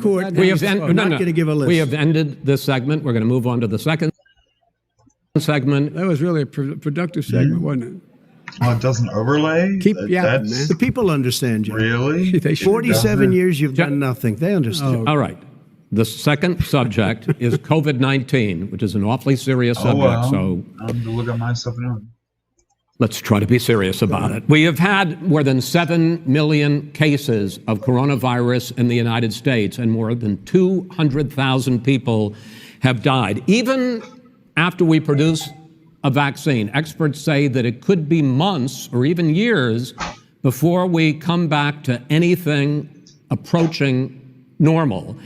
Court, We have I'm not going to give a list. We have ended this segment. We're going to move on to the second segment. That was really a productive segment, wasn't it? Well, it doesn't overlay? Keep yapping, man. The people understand you. Really? They should. 47 years you've done nothing. They understand. All right. The second subject is COVID-19, which is an awfully serious subject. So I'm going to look at my stuff now. let's try to be serious about it. We have had more than 7 million cases of coronavirus in the United States, and more than 200,000 people have died. Even after we produce a vaccine, experts say that it could be months or even years before we come back to anything approaching normal.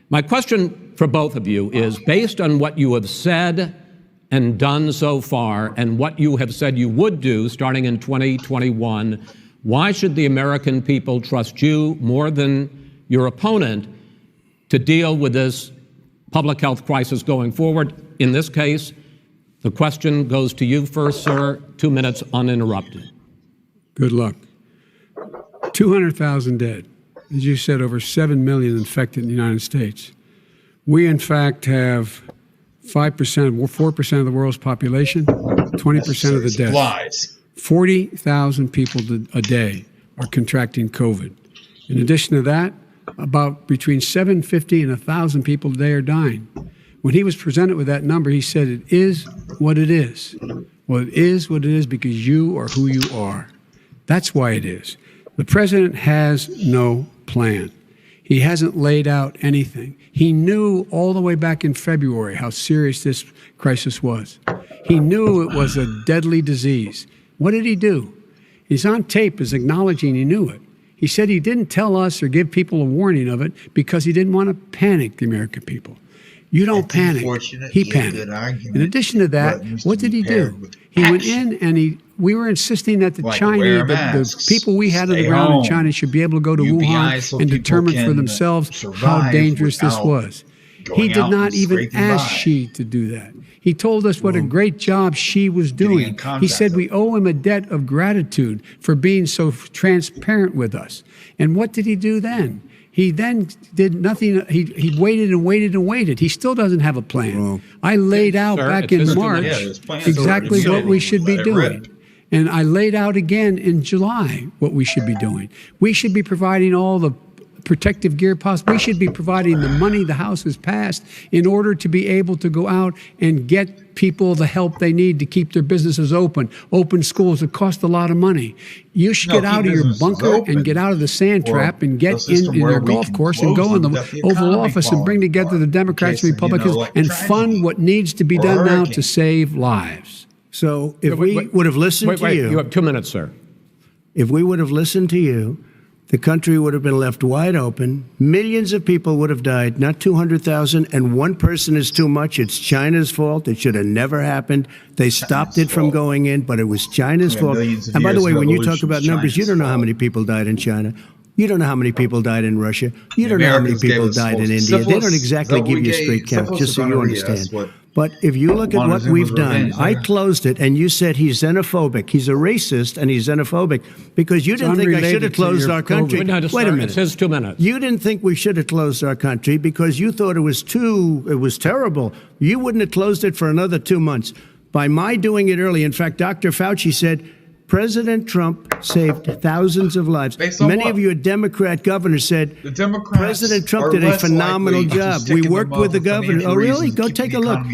My question for both of you is, based on what you have said and done so far and what you have said you would do starting in 2021, why should the American people trust you more than your opponent to deal with this public health crisis going forward? In this case, the question goes to you first, sir. 2 minutes uninterrupted. Good luck. 200,000 dead. As you said, over 7 million infected in the United States. We, in fact, have 5%, 4% of the world's population, 20% of the deaths. Lies. 40,000 people a day are contracting COVID. In addition to that, about between 750 and 1,000 people a day are dying. When he was presented with that number, he said, it is what it is. Well, it is what it is because you are who you are. That's why it is. The president has no plan. He hasn't laid out anything. He knew all the way back in February how serious this crisis was. He knew it was a deadly disease. What did he do? He's on tape as acknowledging he knew it. He said he didn't tell us or give people a warning of it because he didn't want to panic the American people. You don't panic. He panicked. In addition to that, what did he do? He went in and we were insisting that the Chinese, the people we had on the ground in China should be able to go to Wuhan and determine for themselves how dangerous this was. He did not even ask Xi to do that. He told us what a great job Xi was doing. He said we owe him a debt of gratitude for being so transparent with us. And what did he do then? He then did nothing. He waited and waited and waited. He still doesn't have a plan. Well, I laid out back in March exactly what we should be doing. And I laid out again in July what we should be doing. We should be providing all the protective gear possible. We should be providing the money the House has passed in order to be able to go out and get people the help they need to keep their businesses open. Open schools, it cost a lot of money. You should get out of your bunker and get out of the sand trap and get in your golf course and go in the Oval Office and bring together the Democrats and Republicans and fund what needs to be done now to save lives. So if we would have listened to you. You have 2 minutes, sir. If we would have listened to you, the country would have been left wide open. Millions of people would have died, not 200,000. And one person is too much. It's China's fault. It should have never happened. They stopped it from going in, but it was China's fault. And by the way, when you talk about numbers, you don't know how many people died in China. You don't know how many people died in Russia. You don't know how many people died in India. They don't exactly give you a straight count, just so you understand. But if you look at what we've done, I closed it, and you said he's xenophobic. He's a racist, and he's xenophobic because you didn't think I should have closed our country. Wait a minute. It says 2 minutes. You didn't think we should have closed our country because you thought it was terrible. You wouldn't have closed it for another 2 months. By my doing it early, in fact, Dr. Fauci said, President Trump saved thousands of lives. Many of your Democrat governors said President Trump did a phenomenal job. We worked with the governor. Oh, really? Go take a look.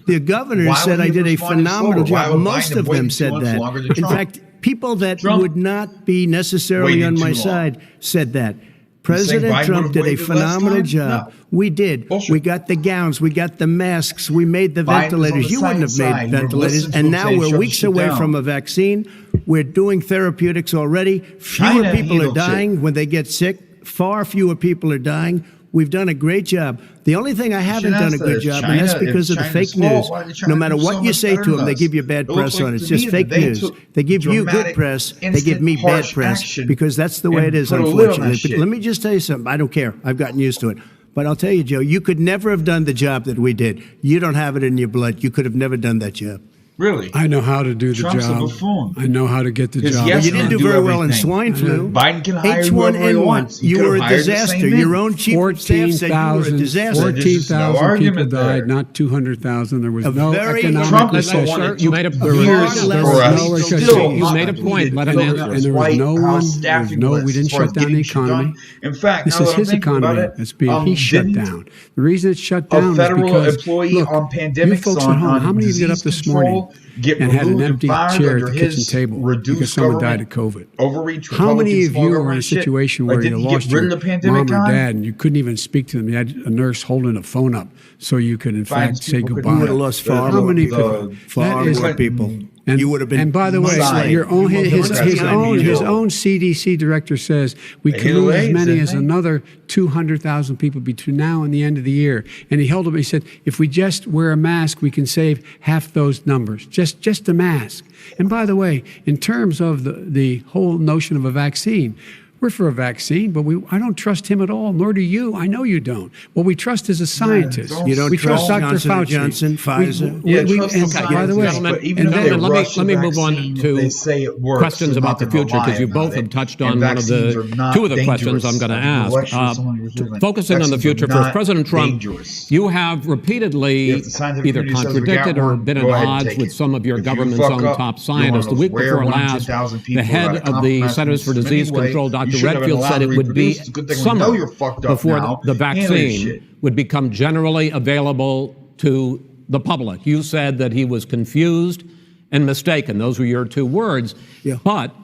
The governor said I did a phenomenal job. Most of them said that. In fact, people that would not be necessarily on my side said that. President Trump did a phenomenal job. No. We did. Bullshit. We got the gowns. We got the masks. We made the ventilators. You wouldn't have made ventilators. And now we're weeks away from a vaccine. We're doing therapeutics already. Fewer people are dying when they get sick. Far fewer people are dying. We've done a great job. The only thing I haven't done a good job, and that's because of the fake news. No matter what you say to them, they give you bad press on it. It's just fake news. They give you good press. They give me bad press because that's the way it is, unfortunately. But let me just tell you something. I don't care. I've gotten used to it. But I'll tell you, Joe, you could never have done the job that we did. You don't have it in your blood. You could have never done that job. Really? I know how to do the Trump's a job. buffoon. I know how to get the His job. yes You didn't men do do very well in everything. swine flu. Biden can hire whoever he H1N1. wants. He You could were have a hired the disaster. same men. Your own chief of staff said you were a 14,000 disaster. 14,000 No people argument died, there. not 200,000. There was A no very- economic Trump is the recession. one that You made a took point. years Far less for us no to recession. still You not made a point. Let him build answer. up And there was White no House one- staffing there was no- list we didn't as far as shut down getting the shit done. economy. In fact, This now is that I'm his thinking about economy it, that's being he shut didn't down. The reason it's shut a down is federal because employee look, on pandemic you folks at home, how many of you get up this morning and had an empty chair at the kitchen table because someone died of COVID? overreach? How many Republican of small you are in a government shit? situation Like, where you didn't lost get rid your of the pandemic mom or time? dad and you couldn't even speak to them? You had a nurse holding a phone up so you could, in Fine, fact, say people could- goodbye. You would have lost far How more many people. people? Far That is- more people. And, You would have been. and by the way, Messiah. your own You his, would his have own been his killed. own CDC director says we could Either lose way, as many didn't as they? another 200,000 people between now and the end of the year. And he held up. He said, if we just wear a mask, we can save half those numbers. Just a mask. And by the way, in terms of the whole notion of a vaccine. We're for a vaccine, but I don't trust him at all, nor do you. I know you don't. What we trust is a scientist. don't You don't we trust Dr. Johnson Fauci. & Johnson, Pfizer? Yeah, and by the way, Gentlemen, but even and if then- they let me- rush let me the move on vaccine, to they say it works, questions they're about the not gonna future, because lie you about both it. have touched And on one of vaccines are the not two of the questions dangerous. I'm going to I did a ask. lecture with someone who was doing it. Focusing on the Vaccines are future first, not President Trump, dangerous. you have repeatedly If the scientific either community says we contradicted got or one, been at go ahead and odds take with it. some of your If you government's fuck own up, top you're scientists. The one of week those before rare 1 in last, 10,000 the people head who got a of the compromised Centers for system Disease anyway. Control, You Dr. shouldn't have been Redfield, allowed said to it would be reproduce. It's a good thing we know summer you're fucked up before now. the Handle your vaccine shit. would become generally available to the public. You said that he was confused and mistaken. Those were your two words. Yeah. But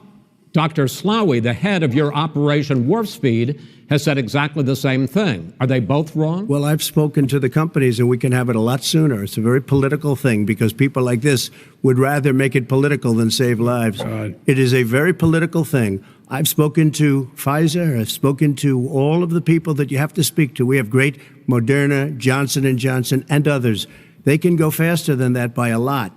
Dr. Slaoui, the head of your Operation Warp Speed, has said exactly the same thing. Are they both wrong? Well, I've spoken to the companies, and we can have it a lot sooner. It's a very political thing because people like this would rather make it political than save lives. It is a very political thing. I've spoken to Pfizer. I've spoken to all of the people that you have to speak to. We have great Moderna, Johnson & Johnson, and others. They can go faster than that by a lot.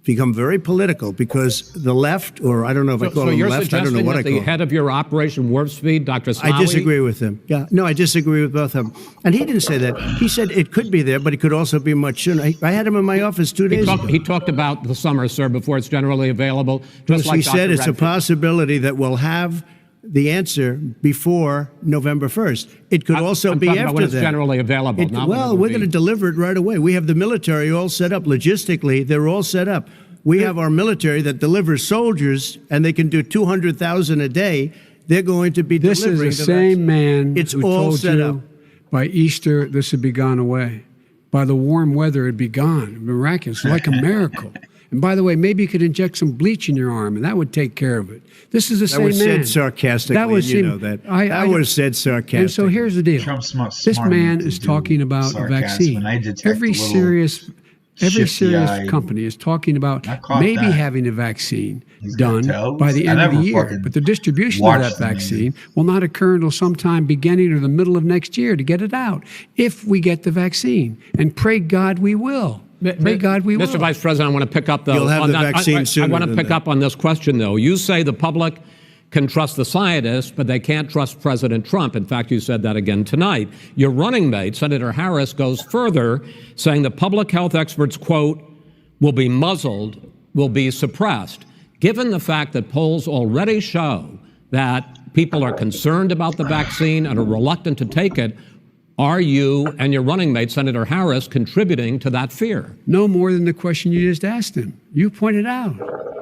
Become very political because the left, or I don't know if I call So them you're left, I don't know suggesting what that I call the them. head of your Operation Warp Speed, Dr. Slaoui? I disagree with him. Yeah, no, I disagree with both of them. And he didn't say that. He said it could be there, but it could also be much sooner. I had him in my office 2 days ago. He talked about the summer, sir, before it's generally available. Just like He said Dr. it's a Redfield. possibility that we'll have the answer before November 1st. It could also I'm be talking after about when it's that. generally available. not when Well, it will we're be. going to deliver it right away. We have the military all set up. Logistically, they're all set up. We have our military that delivers soldiers, and they can do 200,000 a day. They're going to be This delivering is the the same vaccine. man It's who all told set you up. by Easter this would be gone away. By the warm weather, it'd be gone. Miraculous, like a miracle. And by the way, maybe you could inject some bleach in your arm, and that would take care of it. This is the That same was man. said sarcastically. That was you him. know that. I That was said sarcastically. And so here's the deal. Trump's smart This enough man to is do talking about a sarcasm, vaccine. and I detect Every a little serious shifty-eyed- company is talking about I caught maybe that. having a vaccine He's got done tells. by the I end of the never year. fucking But the distribution of watched that the meeting. vaccine will not occur until sometime beginning or the middle of next year to get it out, if we get the vaccine. And pray God we will. Pray God we will. Mr. Vice President, I want to pick up, though, You'll have on the that. vaccine I sooner want to than pick that. up on this question, though. You say the public can trust the scientists, but they can't trust President Trump. In fact, you said that again tonight. Your running mate, Senator Harris, goes further, saying the public health experts, quote, will be muzzled, will be suppressed. Given the fact that polls already show that people are concerned about the vaccine and are reluctant to take it, are you and your running mate, Senator Harris, contributing to that fear? No more than the question you just asked him. You pointed out.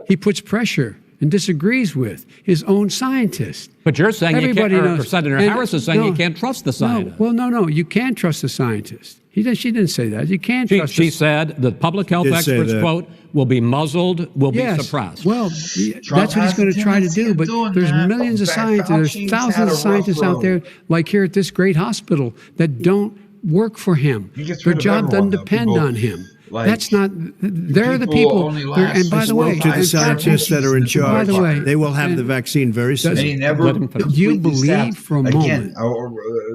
He puts pressure and disagrees with his own scientists. But you're saying Everybody you can't, or knows. Senator And- Harris is saying no, you can't trust the No, scientists. well, no. You can trust the scientists. She didn't say that. You can't trust She the said the public health Did say experts, that. quote, will be muzzled, will be Yes. suppressed. Well, Trump that's what he's has going a to try to tendency do. of But doing there's that. millions of In fact, scientists, there's Fauci's thousands had of a rough scientists out road. there, like here at this great hospital, that don't work for him. He gets Their rid of job everyone, doesn't though. depend People, on him. like, That's not. They're the people people. only they're- last And by the spoke way, to the in fact, scientists that are in charge. By the way, They will have and- the vaccine very soon. And he never Let him finish. Do you completely believe stabbed. for a Again, moment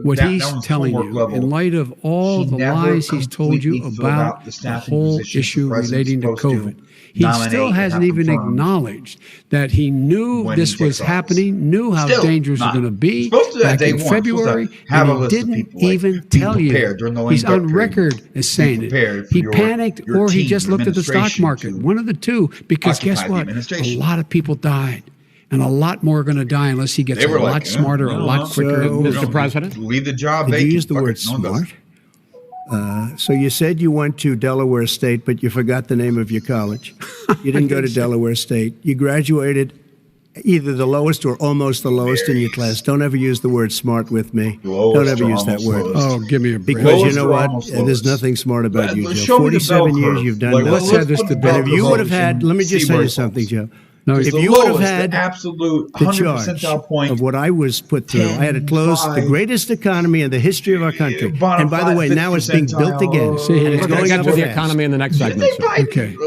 what that he's one's telling homework you, level. in light of all He the never lies he's told you completely filled about out the the staffing whole positions issue the president's relating to supposed COVID? He nominate still and hasn't have even confirmed acknowledged that he knew when he this was takes office. happening, knew how Still dangerous it was not. going to be Supposed to do that back day in one. Supposed to February, have a and he list of didn't people, like, even be tell you. prepared during the He's lame on duck period. record as saying prepared it. for He your- panicked, your or he team, just your looked at the stock administration market. to One of the two, because guess occupy the what? A administration. lot of people died. And a lot more are going to die unless he gets They a were lot like, smarter, a lot quicker. So- Mr. President? Leave the job Did vacant. you use the Fuck word it, no one does. smart? So you said you went to Delaware State, but you forgot the name of your college. You didn't go to Delaware State. You graduated either the lowest or almost the lowest in your class. Don't ever use the word smart with me. Lowest Don't ever or use that almost word. lowest. Oh, give me a break. Because you Lowest know or what? almost There's lowest. nothing smart about you, Joe. Show me the bell 47 years curve. you've done Like, nothing. let's have this put the debate. bell And if you curve would have had, and let me just see tell where you it something, falls. Joe. No, If it's you the would have lowest, had the absolute the 100 charge percentile point of what I was put through, I had to close the 10, greatest economy in the history of our country. bottom And by the way, 5, now it's being built again. See, And it's We're going to going get up to the fast. economy in the next segment, sir. Okay.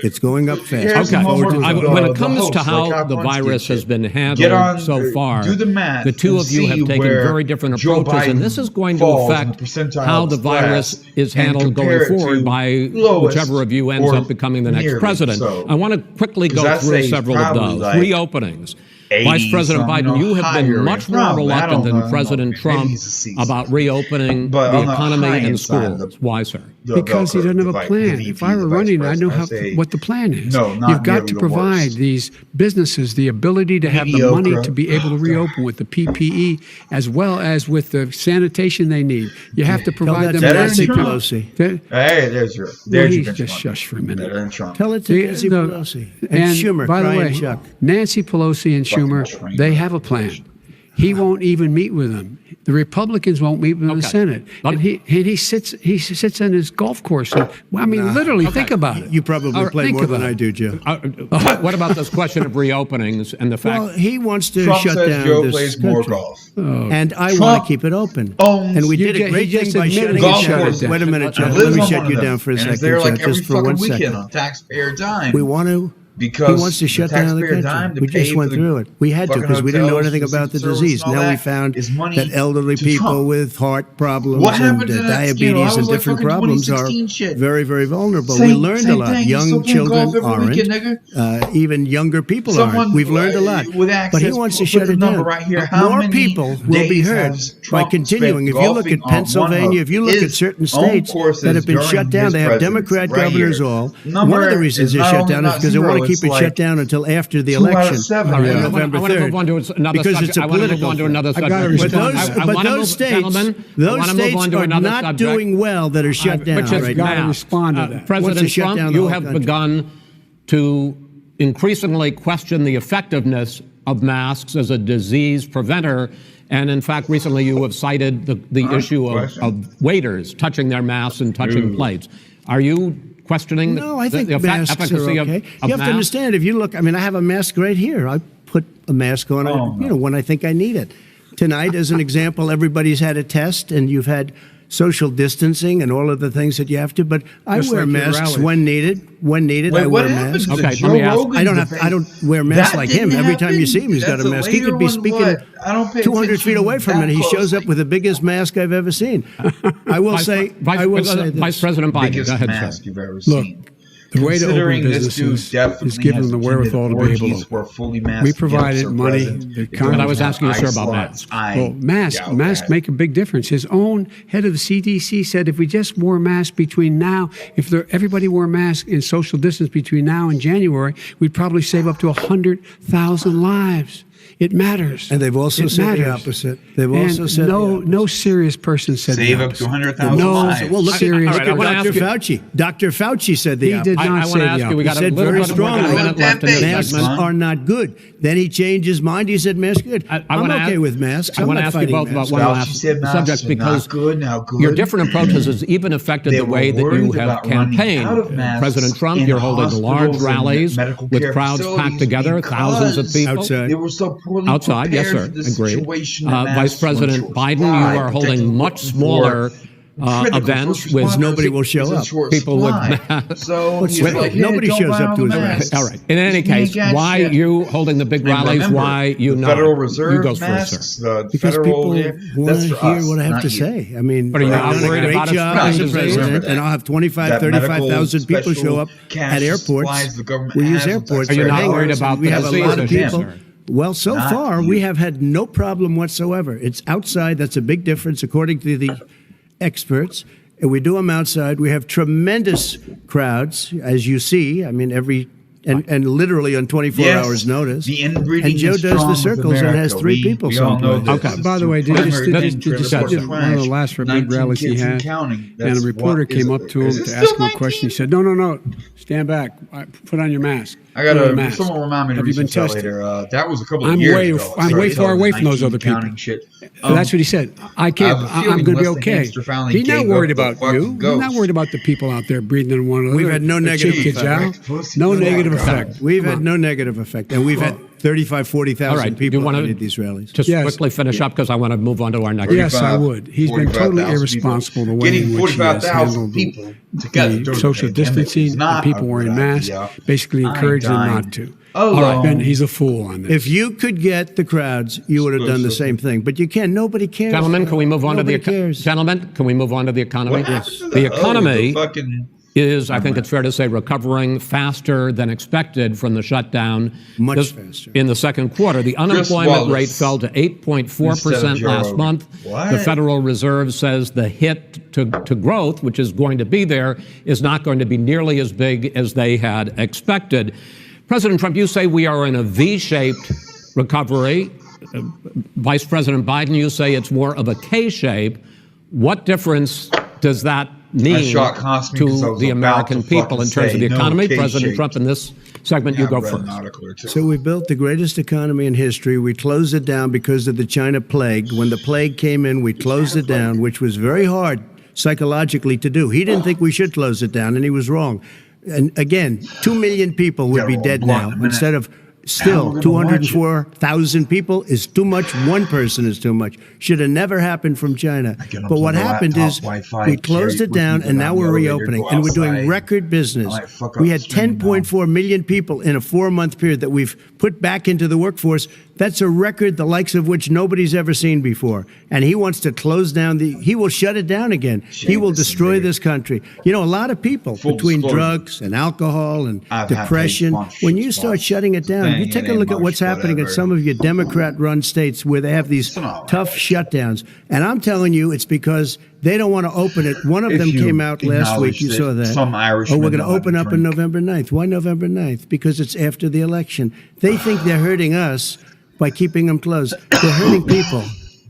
It's going up Here's fast. the Okay. homework Forward of to When the- it comes the to host, how like Al the Bunce virus did. has been Get handled on, so far, do the math the two and of you have see taken where very different Joe approaches, and Biden this is going to falls in affect the percentile how the virus class is and handled compare going it forward to by lowest whichever of you ends or up becoming the next nearly president. so. I want to quickly go 'Cause I'd through say he's several of probably those. like Reopenings. 80 Vice President something, Biden, you have higher been much more probably. I reluctant don't than know. President Maybe Trump he's a season. about reopening But the on the economy high and end side of schools. the- Why, sir? Because he doesn't have a plan. If I were running, I know what the plan is. No, not You've got nearly to the provide worst. these businesses the ability to have the Mediocre. money to be able to reopen with the PPE as well as with the sanitation they need. You have to provide them that to with Nancy basic- Pelosi. That- Hey, there's your well, there's your he's just benchmark. shush for a minute. Better than Trump. Tell it to The- Nancy the- Pelosi and Schumer, by the Brian way, Chuck. Nancy Pelosi and Fucking Schumer, train they wreck. have a plan. He won't even meet with them. The Republicans won't meet with him in the Okay. Senate, and he sits on his golf course. And, well, I mean, literally, think about it. You probably play Think more than about I it. do, Joe. What about this question of reopenings and the fact? Well, he wants to Trump shut says down Joe this plays more country. golf. And I Trump want to keep it open. owns- And we You did ju- a great he thing just by admitted shutting he Golf it down. courses. Wait a minute, Joe. I Let live me on shut one you of down them, for a and second, it's there Joe, like every just for one fucking weekend second. on taxpayer dime. We want to. Because He wants to the shut down the taxpayer dime country. to We pay just went for the through it. We had to fucking because we didn't know hotels, anything the about the service disease. and all Now we that found is money that elderly to people Trump. with heart problems What and happened to that, diabetes I and was like different fucking problems are 2016 shit. very, very vulnerable. Same- we learned a same lot. thing. You still Young playing golf children every aren't. weekend, nigga? Even younger people Someone aren't. We've learned a lot. with But he access, wants to put shut the it number down. right here. How More many people will be days heard has by Trump continuing. spent If you look at golfing on one Pennsylvania, of if you look at his certain own states courses that have been during shut down, his they have presidency, Democrat right governors here. all. Number One of the reasons is they're not shut only down is not because they want zero, to keep it's it like shut down until after the 2 out of election 7. on Yeah. November I want to 3rd. move on to another Because subject. it's a I want to move political on to thing. another I subject. gotta But respond. those, I but wanna those move- states, gentlemen, I those wanna move states on to are another not subject. doing well that are shut down Which is right gotta now. respond to that. Wants President to shut Trump, down the you whole have country. begun to increasingly question the effectiveness of masks as a disease preventer. And in fact, recently you have cited the issue of waiters touching their masks and touching plates. Are you questioning No, I think the masks efficacy are of okay. You have masks? to understand, if you look, I mean, I have a mask right here. I put a mask on, when I think I need it. Tonight, as an example, everybody's had a test, and you've had social distancing and all of the things that you have to. But I Just wear like your masks rallies. when needed. When needed, Wait, I what wear happened masks. to Okay, Joe let me ask- Rogan I don't debate? I don't wear masks That like him. didn't Every time you happen? see him, he's got That's a mask. He later could be one, speaking but I don't pay 200 feet attention away from that it. He shows closely. up with the biggest mask I've ever seen. I will say Vice this. President Biden, Biggest go ahead, mask sir. you've ever Look, seen. the way to open Considering this dude businesses definitely is give has them the attended wherewithal to be able orgies to where open. fully masked We guests provided are money. present. The If Congress- But I was asking you, sir, about slots, masks. Well, masks doubt masks that. make a big difference. His own head of the CDC said if we just wore masks between now, if everybody wore masks in social distance between now and January, we'd probably save up to 100,000 lives. It matters. And they've also It said the matters. opposite. They've And also said no serious person said Save the up to opposite. 100,000 No lives. Well, look serious all right, I at wanna Dr. ask you- Fauci. Dr. Fauci said the He did opposite. not I say want to the ask you, we got He a said little very bit more than a strongly minute left in this masks segment. are not good. Then he changed his mind. He said masks good. I I'm wanna okay ask- with masks. I I'm want to not ask you fighting both about masks. one Fauci last said masks subject are because not good. Now good. your different approaches has even affected They the were way that you worried have about running campaigned. out of masks President Trump, in you're holding large hospitals and rallies medical with care crowds packed facilities together, thousands of because people. Outside. They were so poorly Outside, yes, prepared sir. for the Agreed. situation that Vice masks were President in Biden, short you supply, are holding particularly much for smaller events with Because nobody will show up. people with So he's Wait, like, hey, nobody don't shows buy up all to the his masks. All right. In any You ain't case, got why shit. you holding the big And rallies? remember, Why you the not? Federal You Reserve go first, masks, sir. the Because federal, people want that's to for hear us, what I have not to you. say. I mean, But are you I've not done a worried great about job its as a prices? president, Remember and I'll have 25, that 35,000 people medical show up cash at airports. supplies the government We use has airports Are you for not hangars, worried and about we the have a disease lot of issue, people. sir? Well, so Not far, you. we have had no problem whatsoever. It's outside. That's a big difference, according to the experts. And we do them outside. We have tremendous crowds, as you see. I mean, and literally on 24 Yes, hours notice. the inbreeding And Joe is does strong the with circles and has America. 3 people we all know someplace. this. Okay. By the way, did That's- you that's- see that's- one of the last for Big 19 rallies he kids and had? counting. And That's a reporter what is came it? up to him Is it to still ask him a 19? question. He said, no, stand back. Put on your mask. I Put on gotta. your mask. Someone remind me to Have you been research that tested? later. That was a couple I'm of years way- ago. I'm So way I far told away him from those 19 other people. counting Shit. That's what he said. I can't. I have a I'm feeling going to be unless the okay. hamster finally He's not gave worried up the about fucking you. He's ghost. not worried about the people out there breathing on one another. We've had no Or negative cheek kids effect. out. Pussy. No Oh, negative God. effect. We've Come had on. no negative effect. And we've had 35, 40,000 All right. people you want at to these rallies. just Yes. quickly finish up because I want to move on to our next. Yes, I would. He's been totally 45,000 irresponsible the people. way Getting in which he has 45,000 handled people together the during social the pandemic distancing is and not people a wearing good masks, idea. basically I ain't encouraging them dying not to. alone. All right, Ben, he's a fool on this. If you could get the crowds, you would have done the same thing. But you can't. Nobody cares. Gentlemen, can we move on Nobody to the cares. Gentlemen, can we move on to the economy? What happened to The the economy fucking is, I think it's fair to say, recovering faster than expected from the shutdown. Much faster. In the second quarter, the unemployment Wallace. rate fell to 8.4% Instead of last Joe month. Rogan. The What? Federal Reserve says the hit to growth, which is going to be there, is not going to be nearly as big as they had expected. President Trump, you say we are in a V-shaped recovery. Vice President Biden, you say it's more of a K-shape. What difference does that mean shot cost me 'cause I to was the about American to people in fucking terms of the say no economy? K-shaped. President Trump, in this segment, you Yeah, go I read an first. article or two. So we built the greatest economy in history. We closed it down because of the China plague. When the plague came in, we closed it down, which was very hard psychologically to do. He didn't think we should close it down, and he was wrong. And again, 2 million people would Yeah, be well, dead block now in a minute. instead of How still we're gonna 204,000 people is too much. One person is too much. Should have never happened from China. get on But what the happened laptop, is Wi-Fi, we closed carry it with down, me, and get now on the we're elevator, reopening, go and we're doing outside. record business. I might fuck up We had the stream 10.4 million people in a 4-month period that we've put back into the workforce. That's a record the likes of which nobody's ever seen before. And he wants to close down he will shut it down again. He will Shameless destroy invader. this country. You know, a lot of people Full between disclosure. drugs and alcohol and I've had depression, paid when you sponsorships, start shutting it down, thing, you take it a ain't look at much, what's happening in whatever. some of your Democrat-run states where they have these tough shutdowns. And I'm telling you, it's because they don't want to open it. One of If them you came out last week. acknowledge You that saw that. some Irishmen we're going to know how open to up on drink. November 9th. Why November 9th? Because it's after the election. They think they're hurting us by keeping them closed. They're hurting people.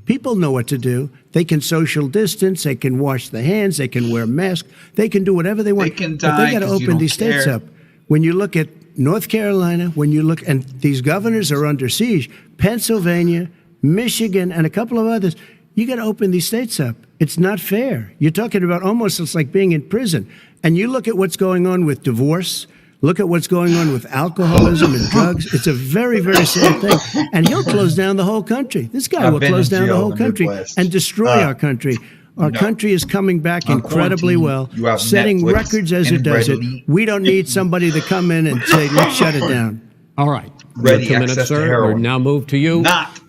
People know what to do. They can social distance. They can wash their hands. They can wear masks. They can do whatever they want. They can but die they got to 'cause you open don't these states care. up. When you look at North Carolina, when you look, and these governors are under siege, Pennsylvania, Michigan, and a couple of others, you got to open these states up. It's not fair. You're talking about almost it's like being in prison. And you look at what's going on with divorce. Look at what's going on with alcoholism and drugs. It's a very, very sad thing. And he'll close down the whole country. This guy I've will been close in down the jail whole in the country Midwest. and destroy our country. Our no. country is coming back On incredibly well, quarantine, you have setting Netflix records as it and does it. Readily. We don't need somebody to come in and say, let's shut it down. All right. Ready 2 minutes, access to sir. heroin. We'll now move to you. Not.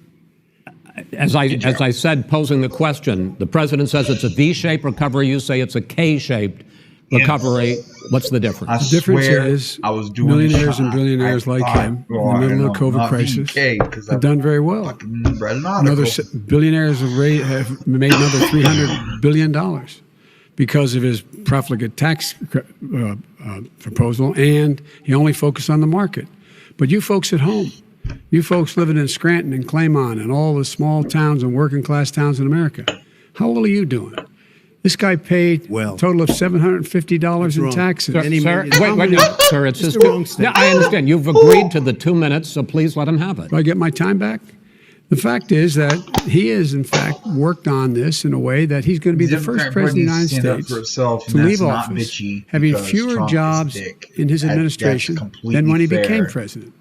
As I said, posing the question, the president says it's a V-shaped recovery. You say it's a K-shaped recovery. What's the difference? I The difference swear is I was doing millionaires the and shot. billionaires I like thought, him well, in the I middle don't of the know, COVID not crisis BK, 'cause have I done very well. fucking read an article. Another billionaires have made another $300 billion because of his profligate tax proposal, and he only focused on the market. But you folks at home, you folks living in Scranton and Claymont and all the small towns and working class towns in America, how well are you doing? This guy paid Well. a total of $750 in wrong. taxes. Sir, Any sir, million- wait, no, sir, it's It's his the wrong state. Yeah, I understand. You've agreed to the 2 minutes, so please let him have it. Do I get my time back? The fact is that he has, in fact, worked on this in a way that he's going to be the first Democrat president of the Party United stand up States for itself, and to that's leave not office bitchy having because fewer Trump is jobs a dick. in his That's administration completely than when he fair. became president.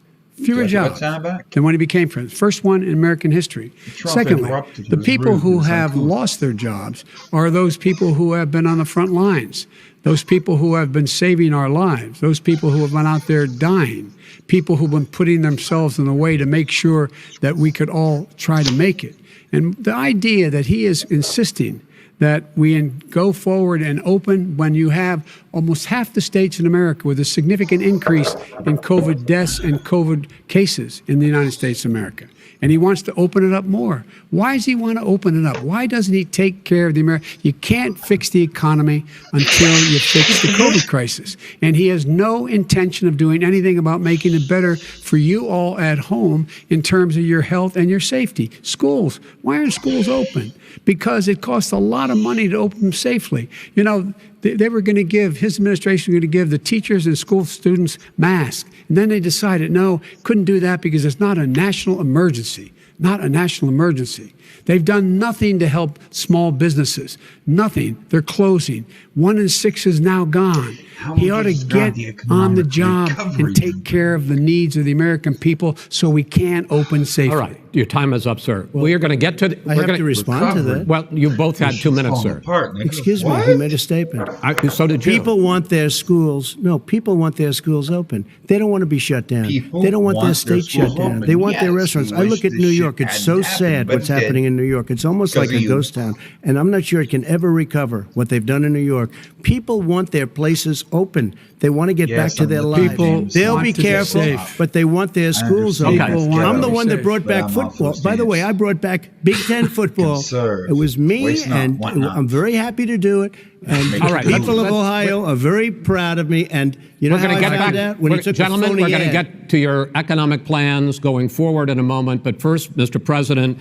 Fewer Got jobs time back? than when he became president. First one in American history. Trump Secondly, interrupted. He the was people rude. who He was have uncouth. lost their jobs are those people who have been on the front lines, those people who have been saving our lives, those people who have been out there dying, people who've been putting themselves in the way to make sure that we could all try to make it. And the idea that he is insisting that we go forward and open when you have almost half the states in America with a significant increase in COVID deaths and COVID cases in the United States of America. And he wants to open it up more. Why does he want to open it up? Why doesn't he take care of the American? You can't fix the economy until you fix the COVID crisis. And he has no intention of doing anything about making it better for you all at home in terms of your health and your safety. Schools. Why aren't schools open? Because it costs a lot of money to open them safely. You know, they were going to give, his administration was going to give the teachers and school students masks. And then they decided, no, couldn't do that because it's not a national emergency. Not a national emergency. They've done nothing to help small businesses. Nothing. They're closing. 1 in 6 is now gone. He ought to get on the job and take care of the needs of the American people so we can open safely. All right, your time is up, sir. We are going to get to. I have to respond to that. Well, you both had 2 minutes, sir. Excuse me, who made a statement? So did you. People want their schools. No, people want their schools open. They don't want to be shut down. People They don't want their want their state shut schools down. open. They want their Yes, restaurants. we I wish look at this New shit York. It's hadn't so happened, sad but what's it did. happening in New York. It's almost like Because a of you. ghost town. And I'm not sure it can ever recover what they've done in New York. People want their places open. They want to get Yes, back to I'm their the lives. people They'll want be to get careful, safe. but they want their schools understand. open. Okay. People want I'm the to be one that safe. brought But back I'm also football. By the way, I brought back Big Ten football. Sir, It was me, waste not, and want not. I'm very happy to do it. And All right, people let's- of Ohio are very proud of me. And you know We're how going to I get found back. out? When he took Gentlemen, a phony we're going to ad. get to your economic plans going forward in a moment. But first, Mr. President,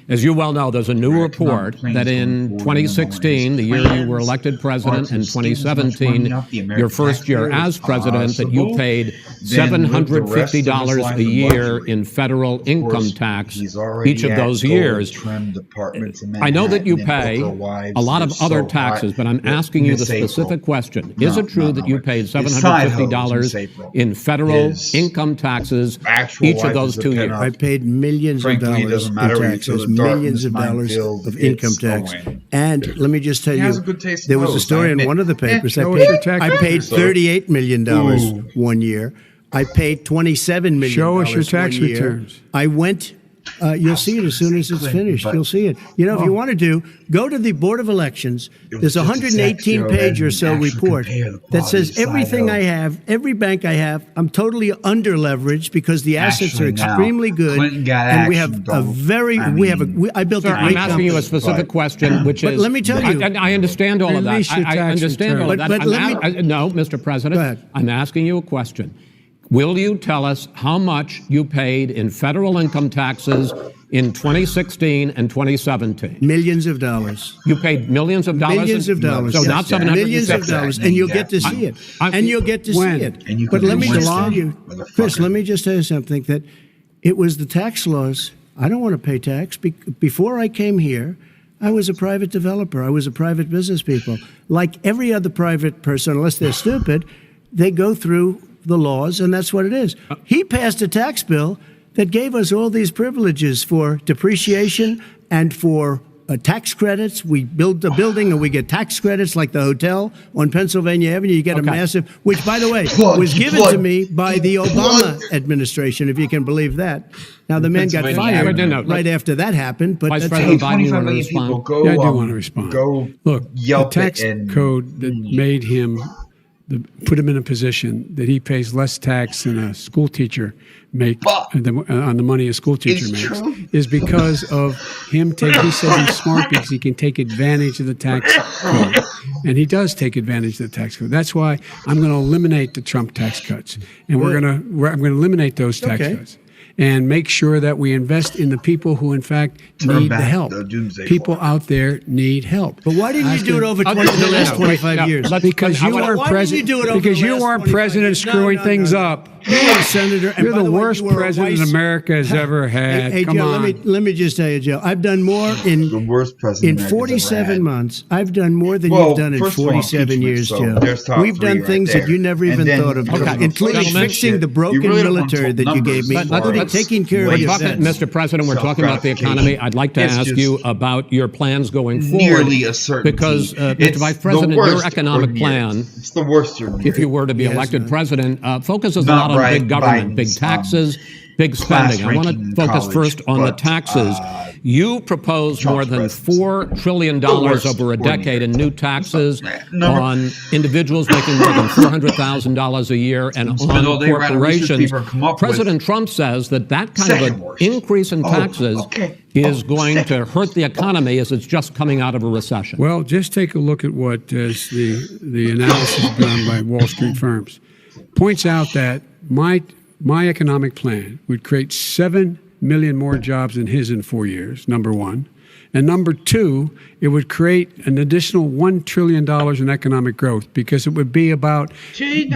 as you well know, there's a new report economic plans that going in forward 2016, the year you were elected president, and 2017, your first year as president, that you paid $750 a year in federal income tax each of those years. I know that you pay a lot of other taxes, but I'm asking you the specific question. Is it true that you paid $750 in federal income taxes each of those 2 years? I paid millions Frankly, it of dollars doesn't in matter where you taxes, throw the dart in millions this of dollars minefield, of income it's tax. a win. And let me just tell He you, has a good taste in there was a those, story I in admit. one of the papers. show us your tax I paid records. $38 million Ooh. 1 year. I paid $27 million. Show us your tax 1 year. returns. I went. You'll see it as soon as it's finished. but- You'll see it. You know, if you want to do, go to the Board of Elections. There's a 118-page or so report that says everything I have, every bank I have, I'm totally under leveraged because the assets Actually, are now, extremely good, Clinton got and we action, have a Donald. very, I we have a, mean- we, I built Sir, a great I'm asking you a company. specific question, which But is. let me tell you- I understand all of that. Release your I tax understand all of return. that. But let me- No, Mr. President. Go ahead. I'm asking you a question. Will you tell us how much you paid in federal income taxes in 2016 and 2017? Millions of dollars. You paid millions of dollars? Millions of dollars. So yes. not 750. Millions of dollars, and you'll get to see it. And you'll get to When? see it. And you But can let me do just Winston, tell you, motherfucker. Chris, let me just tell you something, that it was the tax laws. I don't want to pay tax. Before I came here, I was a private developer. I was a private business people. Like every other private person, unless they're stupid, they go through the laws, and that's what it is. He passed a tax bill that gave us all these privileges for depreciation and for tax credits. We build a building and we get tax credits, like the hotel on Pennsylvania Avenue. You get a Okay. massive, which, by the way, Plug, was given plug, to me by the Obama administration, if you can believe that. Now, the man got Pennsylvania fired Avenue. No, right after that happened, but Vice that's President how Biden, you 25 want to million respond? people go, Yeah, I do want to respond. Go Look, Yelp the tax it and code that made him, put him in a position that he pays less tax than a school teacher make But on the money a school teacher it's makes true. is because of him he says he's smart because he can take advantage of the tax code. And he does take advantage of the tax code. That's why I'm going to eliminate the Trump tax cuts. And I'm going to eliminate those tax Okay. cuts. and make sure that we invest in the people who, in fact, Turn need the back help. the doomsday People clock. out there need help. But why didn't you do it over Okay, the last no, 25 wait, years? no, let's- Because I you wanna- weren't why didn't president. you do it over Because the you last weren't 25 president years? No, screwing no, things no. up. You were a senator. and You're by the way, worst you were a president vice- America has ever had. Hey, Come Joe, on. let me just tell you, Joe. I've done more The in worst president America's ever 47 had. months. I've done more than Well, you've done in first of all, 47 impeachment, years, so Joe. there's top We've three done right things there. that you never And even then thought of, because doing, of the including inflation fixing shit, the you broken really don't military want that you numbers gave me, as far including as taking care of We're your talking, vets. Mr. President, we're talking about the Self-gratification. economy. I'd like to It's ask just you about your plans going forward. Nearly a certainty. Because, Mr. It's Vice the President, your worst economic for years. plan, It's the worst for if you were to be Yes, elected man. president, focuses a Not lot on big Biden- government, big Biden's, taxes, big class spending. I want ranking in to focus college, first on the but, taxes. You propose more Trump's than presidency. $4 trillion worst over a for decade in new taxes Number- on individuals making more than $400,000 a year and Spend all on day writing research corporations. paper and come up with President Trump says that that kind of second an worst. increase in Oh, taxes okay. is Oh, going second to hurt the economy as it's just coming out of a recession. Well, just take a look at what is the analysis done by Wall Street firms. Points out that my economic plan would create 7 million more jobs than his in 4 years, number one. And number two, it would create an additional $1 trillion in economic growth because it would be about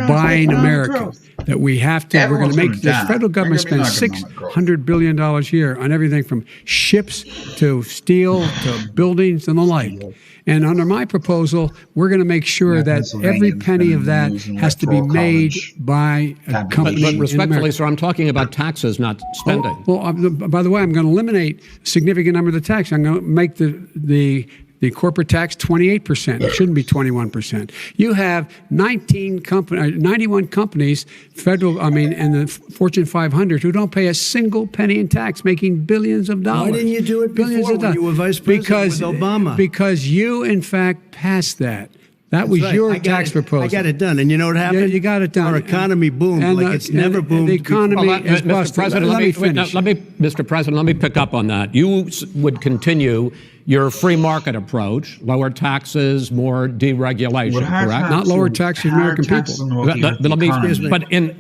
buying America. That we have to, Everyone's we're going gonna to make, die. the federal government We're gonna spends be economic growth. $600 billion a year on everything from ships to steel to buildings and the like. And under my proposal, we're going to make sure Yeah, that Pennsylvania every has penny been of that using has to be electoral made college. by a But- company But in respectfully, America. sir, I'm talking about taxes, not spending. Well, by the way, I'm going to eliminate a significant number of the tax. I'm going to make the corporate tax 28%. It shouldn't be 21%. You have 91 companies, in the Fortune 500 who don't pay a single penny in tax, making billions of dollars. Why didn't you do it Billions before of when you dollars. were vice president with Obama? Because you, in fact, passed that. That was Right. your I got tax it- proposal. I got it done. And you know what happened? Yeah, you got it done. Our economy boomed And, like it's never and boomed the economy before. is Mr. busted. President, let me wait, finish. Mr. President, let me pick up on that. You would continue your free market approach, lower taxes, more deregulation, What higher correct? taxes- Not lower taxes for higher American taxes people. than what But, the but let me, economy.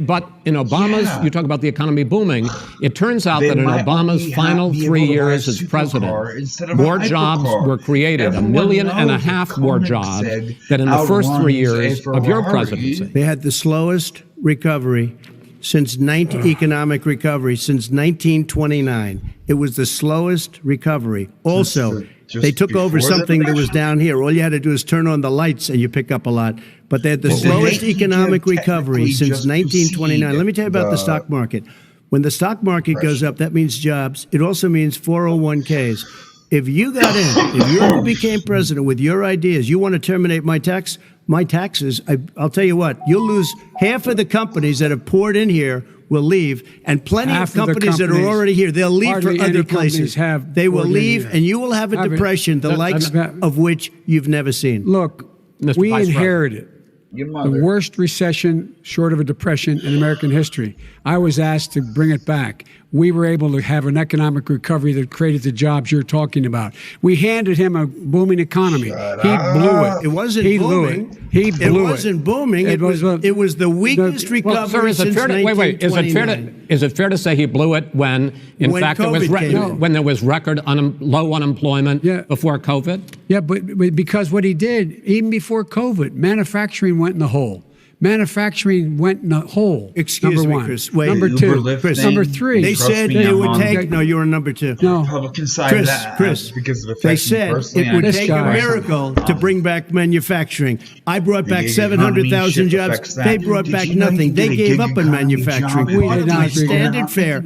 but in Obama's, Yeah. you talk about the economy booming. It turns out They that in might Obama's only final be able 3 to buy a years as supercar president, instead of a more jobs hypercar. were created, Everyone 1.5 million knows more that jobs Koenigsegg than in the first 3 outruns years a of your Ferrari. presidency. They had the slowest recovery since economic recovery since 1929. It was the slowest recovery. Also, Just they took over before the something that was recession? down here. All you had to do is turn on the lights and you pick up a lot. But they had the Well, slowest they economic technically recovery since just 1929. Let me tell you about the precede stock market. When the stock market goes up, that means jobs. It also means 401ks. If you got in, if you ever became president with your ideas, you want to terminate my taxes, I'll tell you what, you'll lose half of the companies that have poured in here will leave, and plenty Half of of the companies that are companies- already here, they'll leave for hardly any other companies places. have They will poured in leave, here. and you will have a Have it- depression, the likes of which you've never seen. Look, Mr. we Vice President. inherited Your the mother. worst recession short of a depression in American history. I was asked to bring it back. We were able to have an economic recovery that created the jobs you're talking about. We handed him a booming economy. He blew it. It wasn't he booming. Blew it. He blew it. It wasn't booming. It was the weakest recovery Well, sir, is it since fair to, wait, is it fair to 1929. is it fair to say he blew it when, in When fact, there was COVID came in. when there was record low unemployment Yeah. before COVID? Yeah, but because what he did, even before COVID, manufacturing went in the hole. Manufacturing went in the hole. Excuse number me, one. Chris. Wait. Number Uber, two. Lyft, Chris. Number three. They Trust said me, it I'm would on take. No, you were number two. No. Republican side Chris, of that Chris, because of the they affects me said personally. it would This take guy- a miracle to bring back manufacturing. I brought back gig 700,000 economy shit jobs. affects that. They brought Did back you know you nothing. can They get a gave gig up on economy manufacturing. job? We Part did of not my agree with standard that. fare. I'm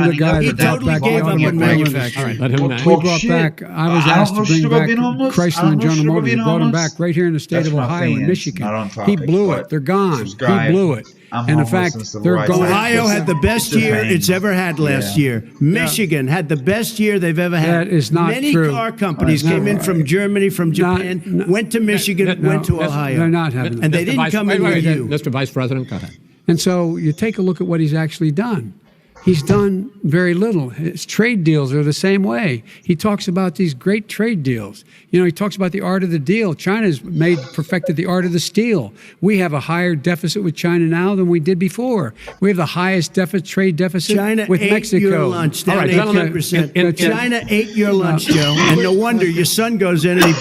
the guy He that brought totally back gave up automobile on industry. manufacturing. Let him Well, manage. We talk brought shit. back, I was I asked don't to know bring shit about back being homeless. I Chrysler don't and know shit General about Motors. being We brought them homeless. back right here in the state That's of my Ohio and opinion. Michigan. Not on He topic, blew but it. They're gone. subscribe. He blew it. I'm And in homeless fact, since the they're rights going. of Ohio had the best year it's ever had last Yeah. year. Michigan had the best year they've ever had. That is not Many true. car companies That's came not in right. from Germany, from Japan, no, went to Michigan, no, went to that's- Ohio. They're not having And that. they Mr. didn't Vice- come wait, in wait, with wait, you. Mr. Vice President, go ahead. And so you take a look at what he's actually done. He's done very little. His trade deals are the same way. He talks about these great trade deals. You know, he talks about the art of the deal. China's perfected the art of the steal. We have a higher deficit with China now than we did before. We have the highest trade deficit China with ate Mexico. your lunch. Down All right, gentlemen, 18%. China ate your lunch, Joe. And no wonder your son goes in and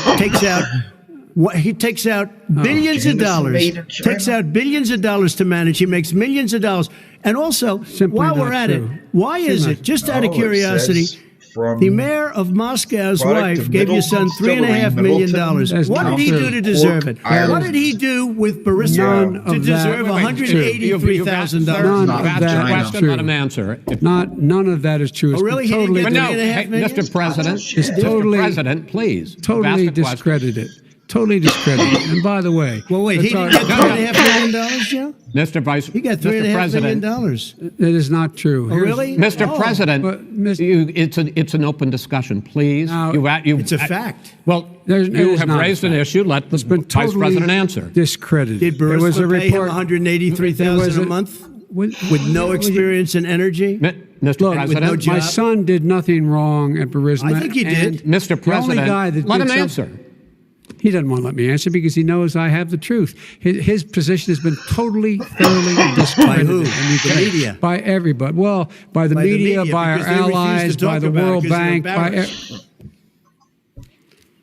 he takes out billions of Jameson dollars. made in China. Takes out billions of dollars to manage. He makes millions of dollars. And also, Simply while not we're at true. it, why is it, just out of No, it curiosity, says from the mayor of Moscow's product wife of gave your son Middleton $3.5 million. Distillery, That's What not did he true. do to deserve it? Pork, What did he do with Burisma None to of that- deserve Wait, wait, $183,000? None You've of asked that a is question, true. let him answer. None of that is true. Oh, It's really? been He didn't totally get No, $3.5 hey, million? Mr. President, It's totally- Mr. President, please. You've totally asked a question. discredited. Totally discredited. And by the way, Well, wait, he that's didn't our- get $3.5 million, Joe? Mr. Vice, He got Mr. $3.5 million. President, That is not true. Oh, really? Mr. Oh. President, But, Mr. it's an open discussion, please. Now, It's a fact. Well, There's- it you is have not a raised an fact. issue. Let the It's been Vice totally President answer. discredited. Did There was a Burisma pay him report $183,000 a month with no experience in energy? Mr. Look, President, no my job? son did nothing wrong at Burisma. I think he did. and Mr. the only President, guy that let did him something- answer. He doesn't want to let me answer because he knows I have the truth. His position has been totally, thoroughly discredited. By who? The media. By everybody. Well, by the By the media, media, by our because they refuse to allies, by talk the about it World because they're Bank, embarrassed.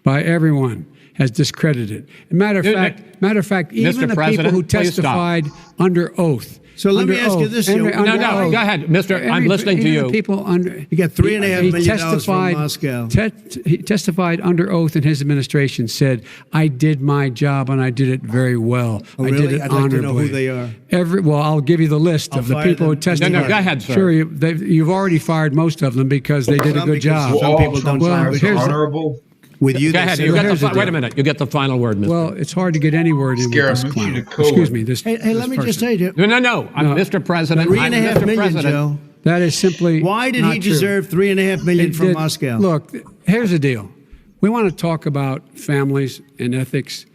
by everyone has discredited. Matter of fact, even Mr. the people President, who please stop. testified under oath. So let me under ask you oath, this, under- Joe. under No, oath. go ahead, Mr. I'm listening to Even you. the people under. He got $3.5 million from Moscow. He testified under oath in his administration. Said, "I did my job and I did it very well. Oh, I really? did it I'd like to know honorably." who they are. Well, I'll give you the list I'll of the fire people who them. testified. No, go ahead, sir. Sure, you've already fired most of them because they did a Some good because job. some people don't Well, fire. here's the- honorable. With you, Go they ahead. say- You get here's the wait deal. a minute. You get the final word, Mr. Well, it's hard to get any word in with this Scaramucci clown. to Cohen. Excuse me. This. Hey, let this me just person. say to you, No. I'm Mr. President. I'm $3.5 Mr. million, President. Joe. That is simply. Why did not he true. deserve $3.5 million It from did- Moscow? Look, here's the deal. We want to talk about families and ethics.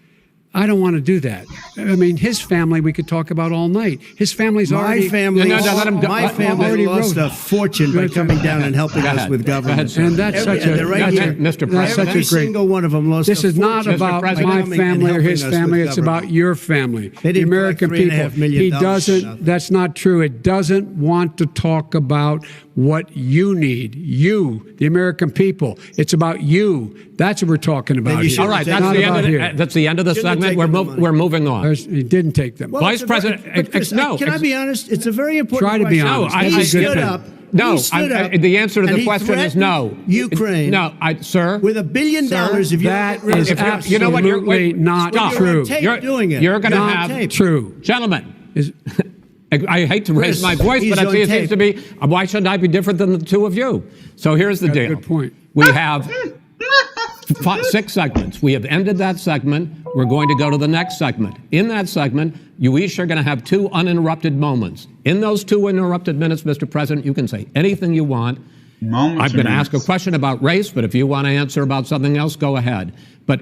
I don't want to do that. I mean, his family we could talk about all night. His family's My already. family, No, let him go. my family already lost wrote a it. fortune by coming down and helping Go us ahead. with Go ahead, government. sir. And that's such a. they're right that's here. a- Mr. That's President. such Every a great. single one of them lost This a is not fortune about by my coming and family or helping his us family. with It's government. about your family, They the didn't American collect people. $3.5 million He for doesn't. nothing. That's not true. It doesn't want to talk about what you need. You, the American people. It's about you. That's what we're talking about. you here. should All right, Not that's the end about of here. that's the end of the Shouldn't have segment. taken the money. We're moving on. He didn't take them. Well, Vice it's a very- President, but Chris, no, can I be honest? It's a very important Try to be question. honest. No, I- He I- stood I- up. No, he stood up, the answer to and the he question is threatened no. Ukraine. No, sir. With $1 billion, if you that don't get rid is of the you know what, you're- absolutely wait, not stop. true. You're on tape doing it. You're going to Not have tape. True. Gentlemen, Is- I hate to raise Chris, my voice, he's but on it seems tape. to be, why shouldn't I be different than the two of you? So here's the Got a deal. good point. We have 6 segments. We have ended that segment. We're going to go to the next segment. In that segment, you each are going to have 2 uninterrupted moments. In those 2 uninterrupted minutes, Mr. President, you can say anything you want. Moments I'm going to or ask a minutes? question about race, but if you want to answer about something else, go ahead. But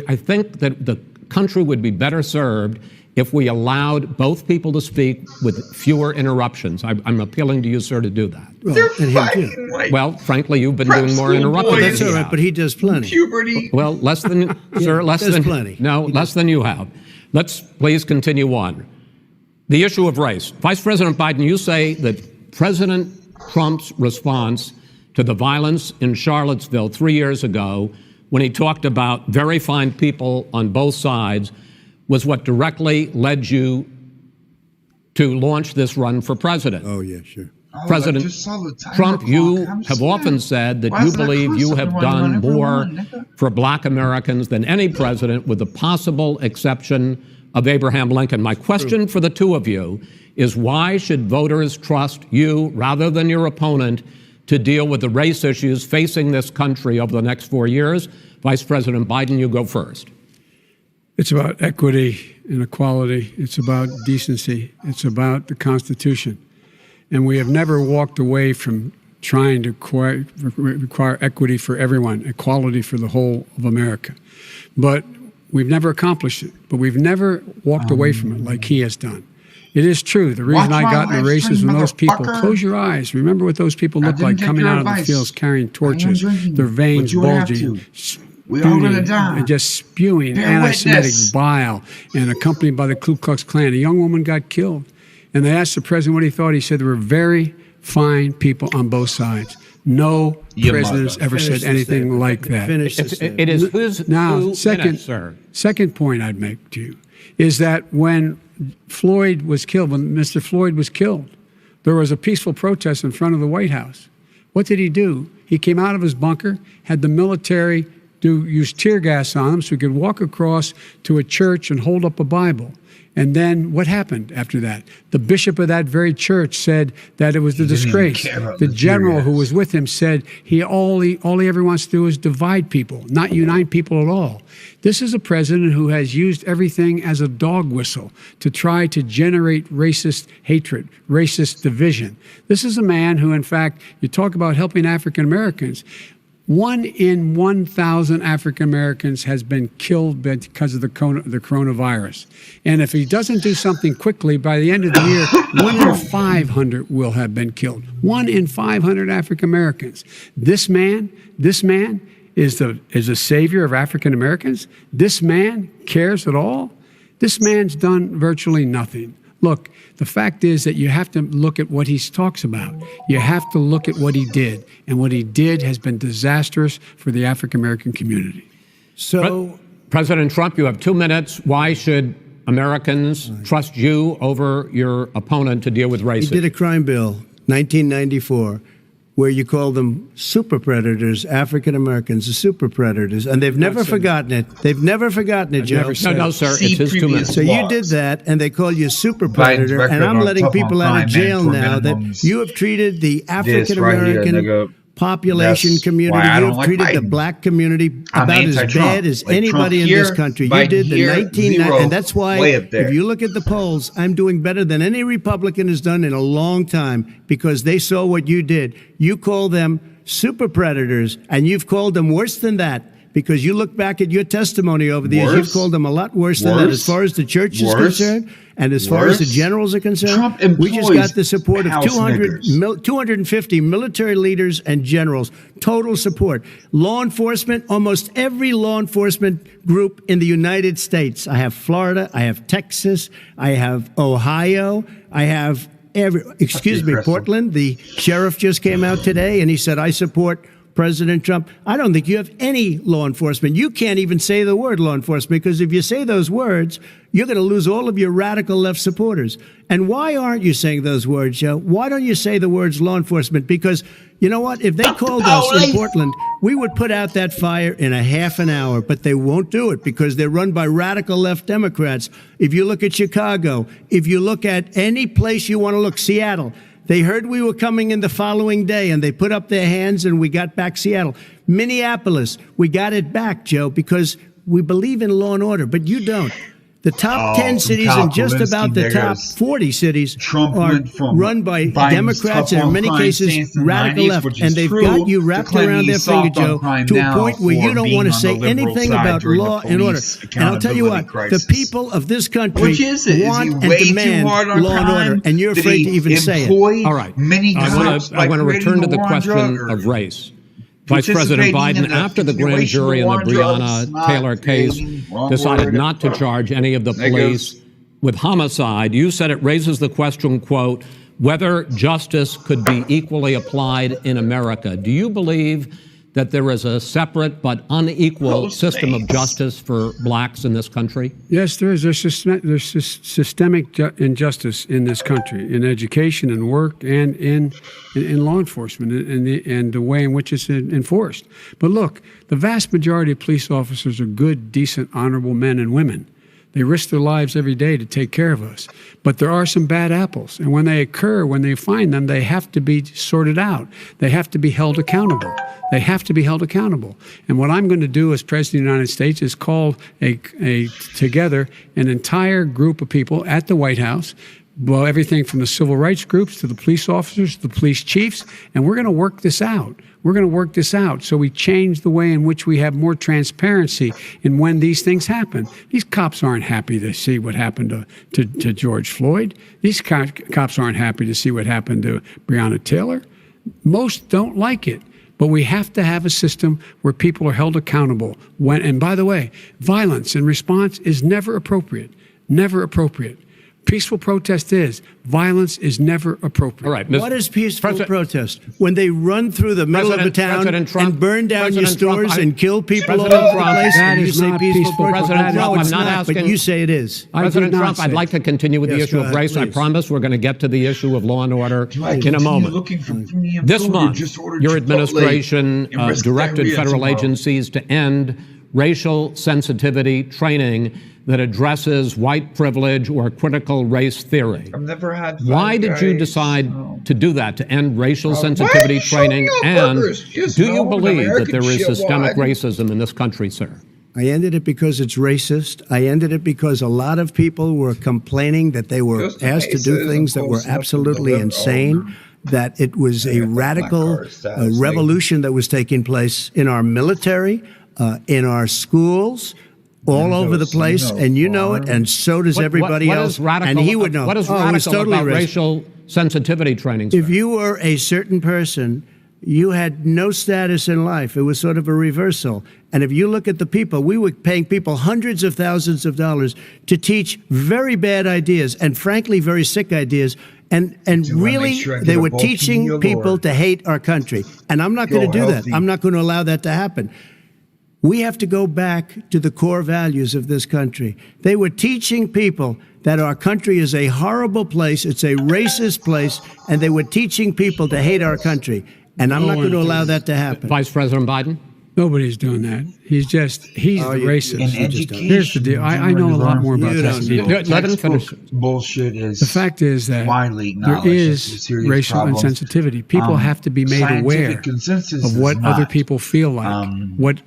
I think that the country would be better served if we allowed both people to speak with fewer interruptions. I'm appealing to you, sir, to do that. Well, They're and him too. fighting like Well, frankly, you've been Prep doing more school interrupting boys. than That's he all right, have. but he does plenty. puberty. Well, less than, sir, less there's than, plenty. no, less than you have. Let's please continue on. The issue of race. Vice President Biden, you say that President Trump's response to the violence in Charlottesville 3 years ago, when he talked about very fine people on both sides, was what directly led you to launch this run for president. Oh, yeah, sure. Oh, I President just saw the timer Trump, clock. you I'm have sorry. often said that Why you isn't that believe you have crucible done running more one, nigga? for black Americans than any president, with the possible exception of Abraham Lincoln. My question for the two of you is, why should voters trust you rather than your opponent to deal with the race issues facing this country over the next 4 years? Vice President Biden, you go first. It's about equity and equality. It's about decency. It's about the Constitution. And we have never walked away from trying to require equity for everyone, equality for the whole of America. But we've never accomplished it. But we've never walked away from it like he has done. It is true. The reason Watch I my got in the live races stream, with those people, motherfucker. close your eyes. Remember what those people look didn't like take coming your out of the advice. fields carrying I am torches, drinking, their veins but you have bulging, to. We all gonna spewing, die. and just spewing Bear anti-Semitic witness. bile, and accompanied by the Ku Klux Klan. A young woman got killed. And they asked the president what he thought. He said there were very fine people on both sides. No Your president has mother. ever Finish said the anything statement. like that. Finish the It statement. is whose Now, 2 second, minutes, sir. second point I'd make to you is that when Floyd was killed, when Mr. Floyd was killed, there was a peaceful protest in front of the White House. What did he do? He came out of his bunker, had the military use tear gas on him so he could walk across to a church and hold up a Bible. And then what happened after that? The bishop of that very church said that it was the didn't even disgrace. care about The the tear general who gas. was with him said all he ever wants to do is divide people, not unite people at all. This is a president who has used everything as a dog whistle to try to generate racist hatred, racist division. This is a man who, in fact, you talk about helping African Americans. 1 in 1,000 African Americans has been killed because of the coronavirus. And if he doesn't do something quickly, by the end of the year, 1 in 500 will have been killed. 1 in 500 African Americans. This man is the savior of African Americans. This man cares at all. This man's done virtually nothing. Look, the fact is that you have to look at what he talks about. You have to look at what he did. And what he did has been disastrous for the African American community. So President Trump, you have 2 minutes. Why should Americans trust you over your opponent to deal with he racism? did a crime bill, 1994, where you call them super predators, African Americans, the super predators, and they've never forgotten it. They've never forgotten it, Joe. No, sir, See it's his 2 previous minutes. So you laws. did that, and they call you super Biden's predator, record and I'm on letting top people on out of crime, jail now mandatory that minimums. you have treated the African right here, American nigga. population That's community, why I you don't have like treated the Biden. black community I'm about as anti-Trump. bad as Like anybody Trump in this here, country. You Biden did the here, 1990, zero, and that's why way up there. if you look at the polls, I'm doing better than any Republican has done in a long time because they saw what you did. You call them super predators, and you've called them worse than that. Because you look back at your testimony over the years, you've Worse? called them a lot worse than that Worse? as far as the church is Worse? concerned and as far as the Worse? generals are concerned. Trump We just employs got the support of house 250 military leaders and generals, total support. Law enforcement, almost every law enforcement group in the United States. I have Florida, I have Texas, I have Ohio, I have Crystal. Portland. The sheriff just came out today and he said, I support President Trump. I don't think you have any law enforcement. You can't even say the word law enforcement because if you say those words, you're going to lose all of your radical left supporters. And why aren't you saying those words, Joe? Why don't you say the words law enforcement? Because you know what? If they called us in Portland, we would put out that fire in a half an hour, but they won't do it because they're run by radical left Democrats. If you look at Chicago, if you look at any place you want to look, Seattle, they heard we were coming in the following day, and they put up their hands, and we got back Seattle. Minneapolis, we got it back, Joe, because we believe in law and order, but you don't. The top 10 cities and just about the top 40 cities Trump are went from run by Biden's Democrats tough and in on many crime cases stance in the radical 90s, left. which And is they've true, got you to wrapped claim around their he's finger, soft on Joe, crime to a now point where you for don't being want to on say the liberal anything side about during the law and order. police And I'll tell you what, accountability the crisis. people of this country Which is it? Is want he and way too demand hard on law and crime? order, and you're Did afraid he to even say it. employ All right. Many I cops want to by return to creating the war on question drug of race. Vice President participating Biden, in the after the grand continuation jury of in war the on drugs, Breonna not Taylor case creating wrong decided word. not to charge any of the There police goes. with homicide, you said it raises the question, quote, whether justice could be equally applied in America. Do you believe that there is a separate but unequal Those system of things. justice for blacks in this country? Yes, there is. There's systemic injustice in this country, in education and work and in law enforcement and the way in which it's enforced. But look, the vast majority of police officers are good, decent, honorable men and women. They risk their lives every day to take care of us. But there are some bad apples. And when they occur, when they find them, they have to be sorted out. They have to be held accountable. They have to be held accountable. And what I'm going to do as President of the United States is call together an entire group of people at the White House, Well, everything from the civil rights groups to the police officers, to the police chiefs, and we're going to work this out. We're going to work this out so we change the way in which we have more transparency in when these things happen. These cops aren't happy to see what happened to George Floyd. These cops aren't happy to see what happened to Breonna Taylor. Most don't like it. But we have to have a system where people are held accountable. And by the way, violence in response is never appropriate. Never appropriate. Peaceful protest is. Violence is never appropriate. All right. What is peaceful protest? When they run through the middle of the town and burn down your stores and kill people all over the place, that and you is say not peaceful peaceful protest? President No, Trump, it's I'm not not, but asking- you say it is. I did President not Trump, say I'd it. like to continue with the Yes, issue go of ahead, race. I please. promise we're going to get to the issue of law and order Do I in a continue moment. looking for premium This food or month, just order your Chipotle administration and risk directed diarrhea federal tomorrow? agencies to end racial sensitivity training that addresses white privilege or critical race theory. I've never had. Why Five did you Guys, decide so- to do that, to end racial Why sensitivity are you showing training? me all And burgers? Just do you know an believe that American there is shit systemic wide. racism in this country, sir? I ended it because it's racist. I ended it because a lot of people were complaining that they were Just in asked to case it do isn't things that were close enough to absolutely deliver. insane, that it was a Yeah, but my radical car is status, revolution that was taking place in our military, in our schools, all over the place, and you know it, and so does everybody what else. is radical, and he would know. What is Oh, it was radical totally about racist. racial sensitivity training, sir? If you were a certain person, you had no status in life. It was sort of a reversal. And if you look at the people, we were paying people hundreds of thousands of dollars to teach very bad ideas and frankly very sick ideas. And Do I make really, sure I get they a were bulky teaching meal people or to hate our country. And I'm not going to go do healthy? that. I'm not going to allow that to happen. We have to go back to the core values of this country. They were teaching people that our country is a horrible place, it's a racist place, and they were teaching people to hate our country. And I'm not going to allow that to happen. Vice President Biden? Nobody's doing that. He's Oh, the racist. In just don't. education, Here's the deal. I know a lot more about You this don't than you know. do. Let him finish. Textbook bullshit is The fact is that widely there acknowledged. It's a is serious racial problem. insensitivity. People have to be made Scientific aware consensus of is what other not. people feel like, what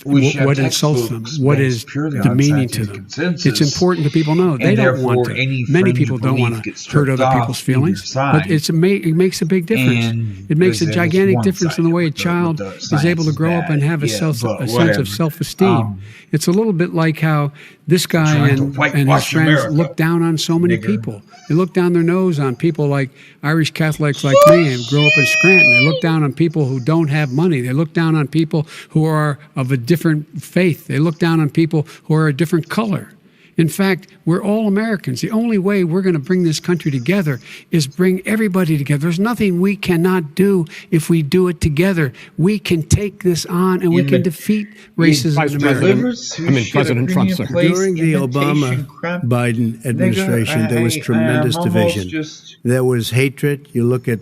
we should have what insults them, textbooks what based is purely on demeaning to scientific them. consensus, It's important to people know they and don't want therefore to. any Many fringe people don't belief want to gets hurt stripped other off people's either feelings, side. but it makes a big difference. And It makes a there's gigantic one difference in the side way a with the child science is able to is grow up and bad. have a Yeah, sense but of whatever. self-esteem. It's a little bit like how this guy Trying to and his whitewash friends America, look down on so many nigger. people. They look down their nose on people like Irish Catholics like me and grow up in Scranton. They look down on people who don't have money. They look down on people who are of a different faith. They look down on people who are a different color. In fact, we're all Americans. The only way we're going to bring this country together is bring everybody together. There's nothing we cannot do if we do it together. We can take this on and we In can the- defeat racism Vice in America. President- Delivers who I mean, should President have Trump, premium sir. place, During the imitation crap. Obama administration, Nigga, there was hey, tremendous I'm almost division. just- There was hatred. You look at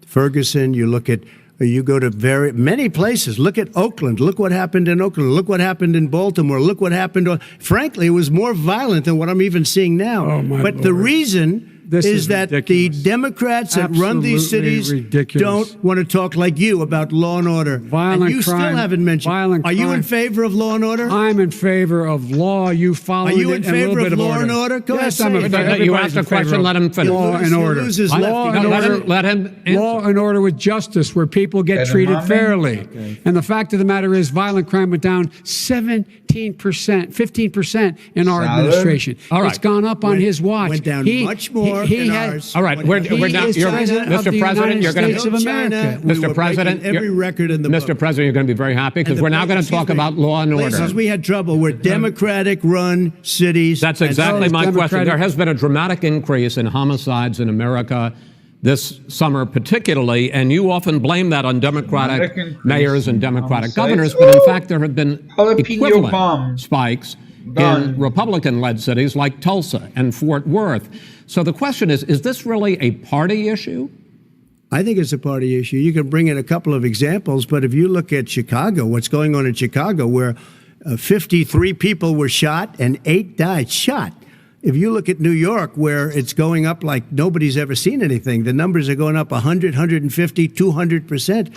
Ferguson, you look at, you go to very many places. Look at Oakland. Look what happened in Oakland. Look what happened in Baltimore. Look what happened. Frankly, it was more violent than what I'm even seeing now. Oh, my but the Lord. reason This is that ridiculous. the Democrats that run these Absolutely cities ridiculous. don't want to talk like you about law and order. Violent and you crime- still haven't mentioned. violent Are you in crime. favor of law and order? I'm in favor of law. You follow Are you it in and a little favor bit of law order. and order? Go yes, ahead, I'm say in it. favor. You Everybody's asked a in favor question, of let him finish. Law and You'll order. lose his Law left and feet. order. Let him answer. Law and order with justice, where people get Edamame? treated fairly. And the fact of the matter is, violent crime went down 17%, 15% in our Salad? administration. All right. It's gone up on his watch. Went down much more He in had, ours. All right, we're He now. is You're, president of Mr. the President, United you're going States of America. We were Mr. President, breaking every record in the Mr. book. President, you're going to be very happy because And we're now going to excuse talk me, about law and order. Places we had trouble were Democratic-run cities. That's and exactly those my question. Democratic- There has been a dramatic increase in homicides in America this summer, particularly, and you often blame that on Democratic Dramatic increase mayors and in Democratic homicides. governors, but in fact, there have been Jalapeno equivalent bomb. spikes Done. in Republican-led cities like Tulsa and Fort Worth. So the question is this really a party issue? I think it's a party issue. You can bring in a couple of examples, but if you look at Chicago, what's going on in Chicago, where 53 people were shot and 8 died shot. If you look at New York, where it's going up like nobody's ever seen anything, the numbers are going up 100, 150, 200%.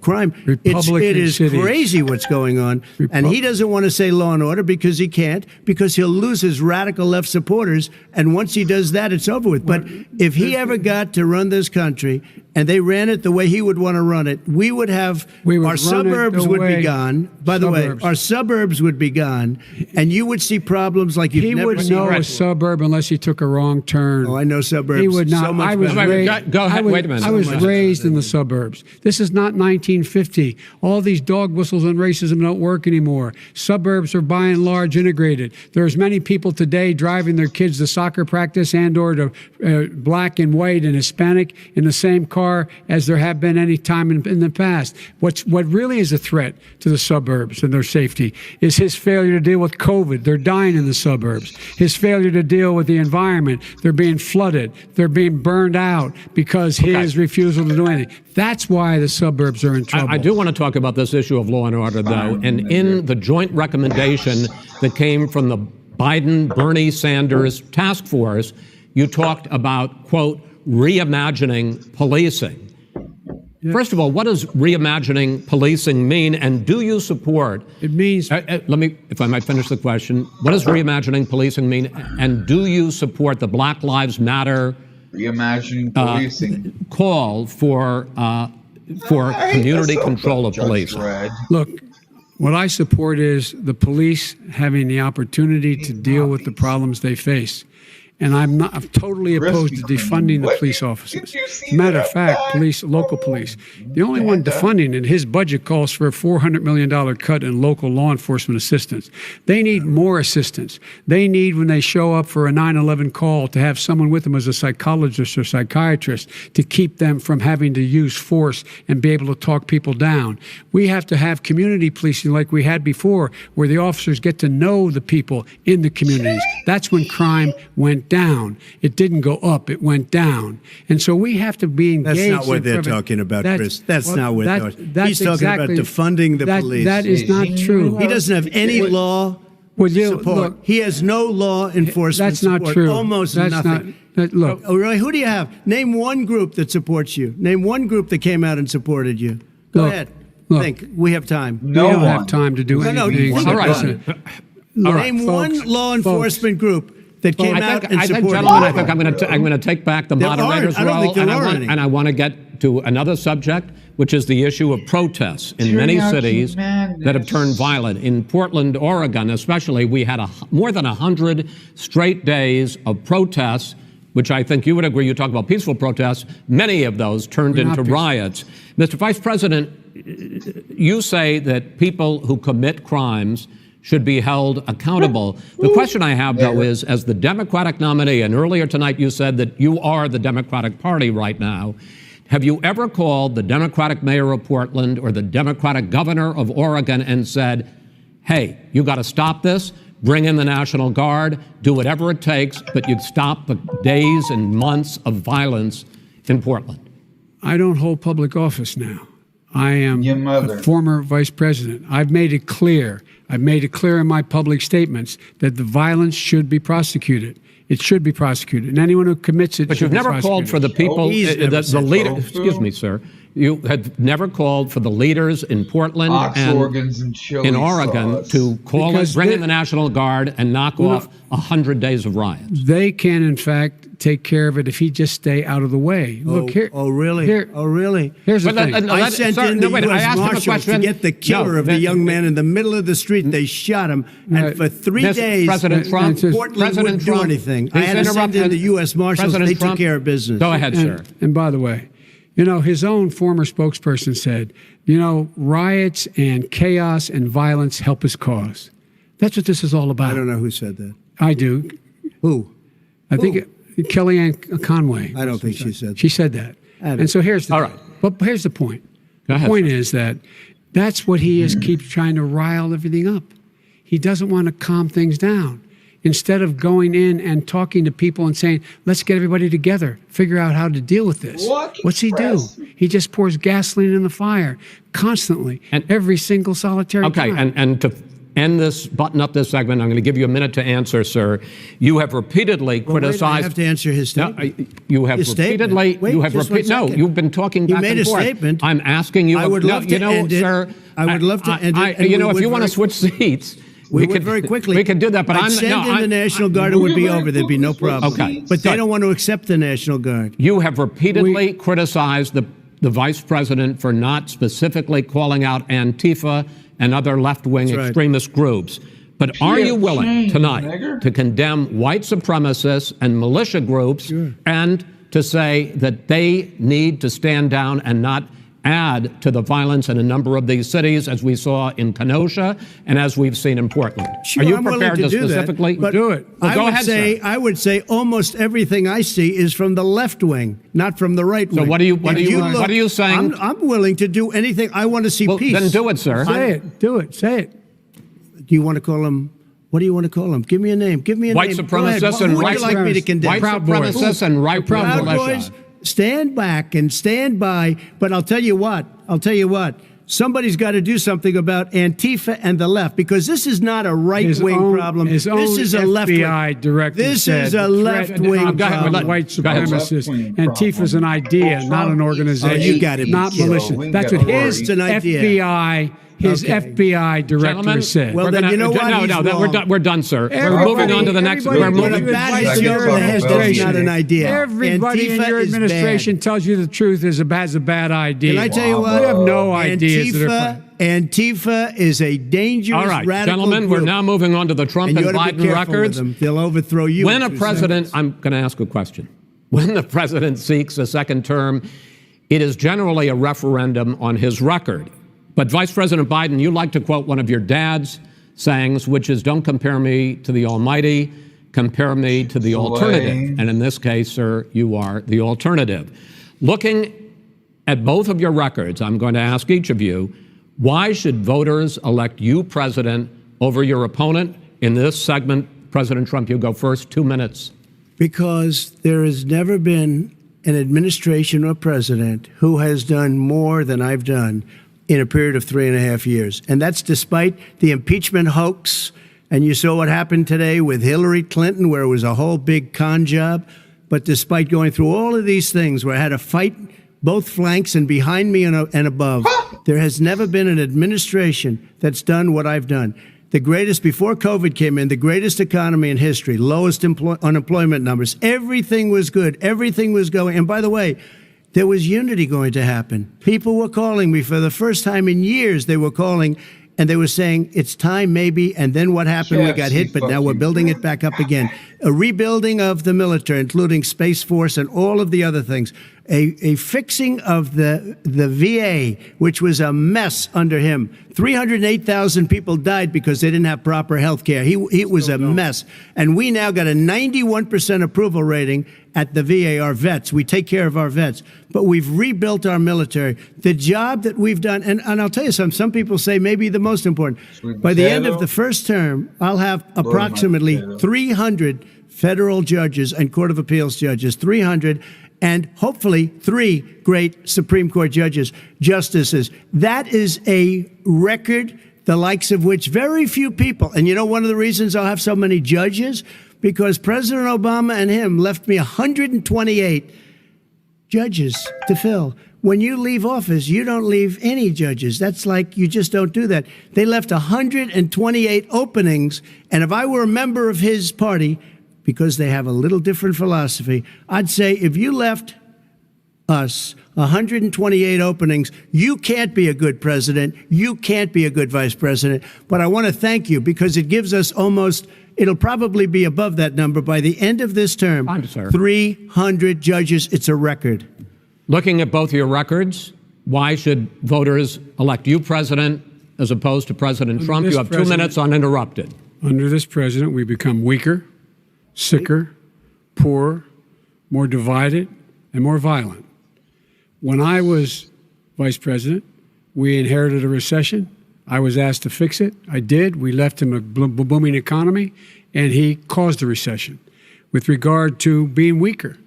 crime. Republican It is cities. crazy what's going on. And he doesn't want to say law and order because he can't, because he'll lose his radical left supporters. And once he does that, it's over with. But if he ever got to run this country and they ran it the way he would want to run it, we would have We would our run it suburbs the would way- be gone. By the way, Suburbs. our suburbs would be gone, and you would see problems like you've He never would seen. know a suburb unless he took a wrong turn. Oh, I know suburbs. He would not. So much I was better. raised. Go ahead. I was, Wait a minute. I was So much raised in the suburbs. This is not 1950. All these dog whistles and racism don't work anymore. Suburbs are by and large integrated. There's many people today driving their kids to soccer practice and/or to black and white and Hispanic in the same car as there have been any time in the past. What really is a threat to the suburbs and their safety is his failure to deal with COVID. They're dying in the suburbs. His failure to deal with the environment. They're being flooded. They're being burned out because his refusal to do anything. That's why the suburbs are in trouble. I do want to talk about this issue of law and order, though. And in the joint recommendation that came from the Biden-Bernie Sanders task force, you talked about, quote, reimagining policing. First of all, what does reimagining policing mean, and do you support? It means Let me, if I might finish the question. What does reimagining policing mean, and do you support the Black Lives Matter Reimagining policing. call for community control of policing? Look, what I support is the police having the opportunity to deal with the problems they face. And I'm totally opposed to defunding the police officers. Matter of fact, local police, the only one defunding it, his budget calls for a $400 million cut in local law enforcement assistance. They need more assistance. They need, when they show up for a 9/11 call, to have someone with them as a psychologist or psychiatrist to keep them from having to use force and be able to talk people down. We have to have community policing like we had before, where the officers get to know the people in the communities. That's when crime went down. It didn't go up, it went down. And so we have to be engaged. That's not what in they're prevent- talking about, That's- Chris. That's well, not what that- they're talking about. that's He's talking about exactly- defunding the police. That is not true. He doesn't have any law Well, you- support. look, He has no law enforcement That's not support. true. Almost That's nothing. look, Oh, really? Who do you have? Name one group that supports you. Name one group that came out and supported you. Go Look, ahead. look. Think. We have time. we No don't one. have time to do No, no, anything. think All right. Listen, All right, Name folks, one law folks. enforcement group that came out and I think, supported gentlemen, you. I think I'm going to take back the There moderator's aren't. I don't role, think there and are any. I want to get to another subject, which is the issue of protests in many Tyranny, cities madness. that have turned violent. In Portland, Oregon, especially, we had more than 100 straight days of protests, which I think you would agree. You talk about peaceful protests. Many of those turned We're not into peaceful. riots. Mr. Vice President, you say that people who commit crimes should be held accountable. The question I have, though, is as the Democratic nominee, and earlier tonight you said that you are the Democratic Party right now, have you ever called the Democratic mayor of Portland or the Democratic governor of Oregon and said, hey, you got to stop this, bring in the National Guard, do whatever it takes, but you'd stop the days and months of violence in Portland? I don't hold public office now. I am Your mother. a former vice president. I've made it clear. I've made it clear in my public statements that the violence should be prosecuted. It should be prosecuted, and anyone who commits it. But should you've be never called prosecuted. for the people, He's never the said leader. so. Excuse me, sir. You had never called for the leaders in Portland Ox and organs and chili in Oregon sauce. to call Because bring they- in the National Guard and knock Well, off 100 days of riots. They can, in fact, take care of it if he just stay out of the way. Look here. Oh, really? Here, Oh, really? here's the But thing. no, I that- sent sir, in no, the wait, I U.S. asked him a Marshals to question. get the killer No, of the that- young man in the middle of the street. And they shot him. Right. And for 3 Mr. days, President Trump, it's just- Portland President wouldn't do Trump, anything. I he's had to send in interrupted- the U.S. Marshals. President They took Trump- care of business. Go ahead, sir. And by the way, you know, his own former spokesperson said, you know, riots and chaos and violence help his cause. That's what this is all about. I don't know who said that. I do. Who? I think Kellyanne Conway. I don't think she said that. She said that. I don't- And so here's the All right. But here's the point. Go The ahead, point sir. is that that's what he is keeps trying to rile everything up. He doesn't want to calm things down. Instead of going in and talking to people and saying, let's get everybody together, figure out how to deal with this. Walking What's he do? press. He just pours gasoline in the fire constantly, And- every single solitary Okay, time. and to end this, button up this segment. I'm going to give you a minute to answer, sir. You have repeatedly Well, wait, I criticized. have to answer his No, statement. you have His statement. repeatedly. Wait, you have just one repeated. No, second. you've been talking You back made and a forth. statement. I'm asking you. I would love to you know, end it. sir. I would love to end it, and You we know, if would you want to very- switch seats, We could would very quickly. We could do that, but I'd I'm send no. in the National Guard. It would be over. There'd be no problem. Okay. But they Good. don't want to accept the National Guard. You have repeatedly criticized the vice president for not specifically calling out Antifa and other left-wing That's right. extremist groups. But are you willing shame, tonight nigger. to condemn white supremacists and militia groups and to say that they need to stand down and not add to the violence in a number of these cities, as we saw in Kenosha and as we've seen in Portland? Sure, are you I'm willing prepared to do that, specifically but do it? Well, go I would ahead, say sir. I would say almost everything I see is from the left wing, not from the right wing. what are you- If what are you saying? I'm willing to do anything. I want to see Well, peace. then do it, sir. Say it. Do it. Say it. Do you want to call him? What do you want to call him? Give me a name. Give me a White name. Go ahead. supremacists Who and would right you like me to condemn? White Proud Boys. supremacists and right Proud militia. Boys, stand back and stand by. But I'll tell you what. Somebody's got to do something about Antifa and the left, because this is not a right-wing problem. His own This is a FBI left-wing. director This said is a the threat left-wing Go ahead, problem. white Go ahead, sir. supremacists. Left-wing Antifa's an idea, not an organization. Oh, you gotta be not kidding. militia. We That's gotta what his worry. It's an idea. FBI, his Okay. FBI director Gentlemen, said. Well, we're then gonna- you know what? No, He's no, we're wrong. done. We're done, sir. We're Everybody- moving on to the next. everybody We're in When moving. a bat Like is your you're talking head, about that's not an idea. Everybody in Antifa your is administration bad. tells you the truth has a bad idea. Can I tell you Wow. what? We have no ideas that are. Antifa is a dangerous All right, radical gentlemen, we're group. now moving on to the Trump And and you ought to be Biden careful records. with them. They'll overthrow you. When in a 2 president, seconds. I'm going to ask a question. When the president seeks a second term, it is generally a referendum on his record. But Vice President Biden, you like to quote one of your dad's sayings, which is, don't compare me to the Almighty, compare me to the alternative. And in this case, sir, you are the alternative. Looking at both of your records, I'm going to ask each of you, why should voters elect you president over your opponent? In this segment, President Trump, you go first, 2 minutes. Because there has never been an administration or president who has done more than I've done in a period of 3.5 years. And that's despite the impeachment hoax. And you saw what happened today with Hillary Clinton, where it was a whole big con job. But despite going through all of these things, where I had to fight both flanks and behind me and above, there has never been an administration that's done what I've done. The greatest, before COVID came in, the greatest economy in history, lowest unemployment numbers. Everything was good. Everything was going. And by the way, there was unity going to happen. People were calling me for the first time in years. They were calling and they were saying, it's time maybe. And then what happened? We got hit, but now we're building it back up again. A rebuilding of the military, including Space Force and all of the other things. A fixing of the VA, which was a mess under him. 308,000 people died because they didn't have proper health care. It was a mess. And we now got a 91% approval rating at the VA, our vets. We take care of our vets. But we've rebuilt our military. The job that we've done, and I'll tell you something, some people say maybe the most important. By the end of the first term, I'll have approximately 300 federal judges and Court of Appeals judges, 300, and hopefully 3 great Supreme Court justices. That is a record, the likes of which very few people, and you know one of the reasons I'll have so many judges? Because President Obama and him left me 128 judges to fill. When you leave office, you don't leave any judges. That's like, you just don't do that. They left 128 openings, and if I were a member of his party, because they have a little different philosophy, I'd say if you left us 128 openings, you can't be a good president, you can't be a good vice president. But I want to thank you, because it gives us it'll probably be above that number by the end of this term. 300 judges. It's a record. Looking at both your records, why should voters elect you president as opposed to President Trump? You have 2 minutes uninterrupted. Under this president, we become weaker, sicker, poorer, more divided, and more violent. When I was vice president, we inherited a recession. I was asked to fix it. I did. We left him a booming economy, and he caused the recession. With regard to being weaker,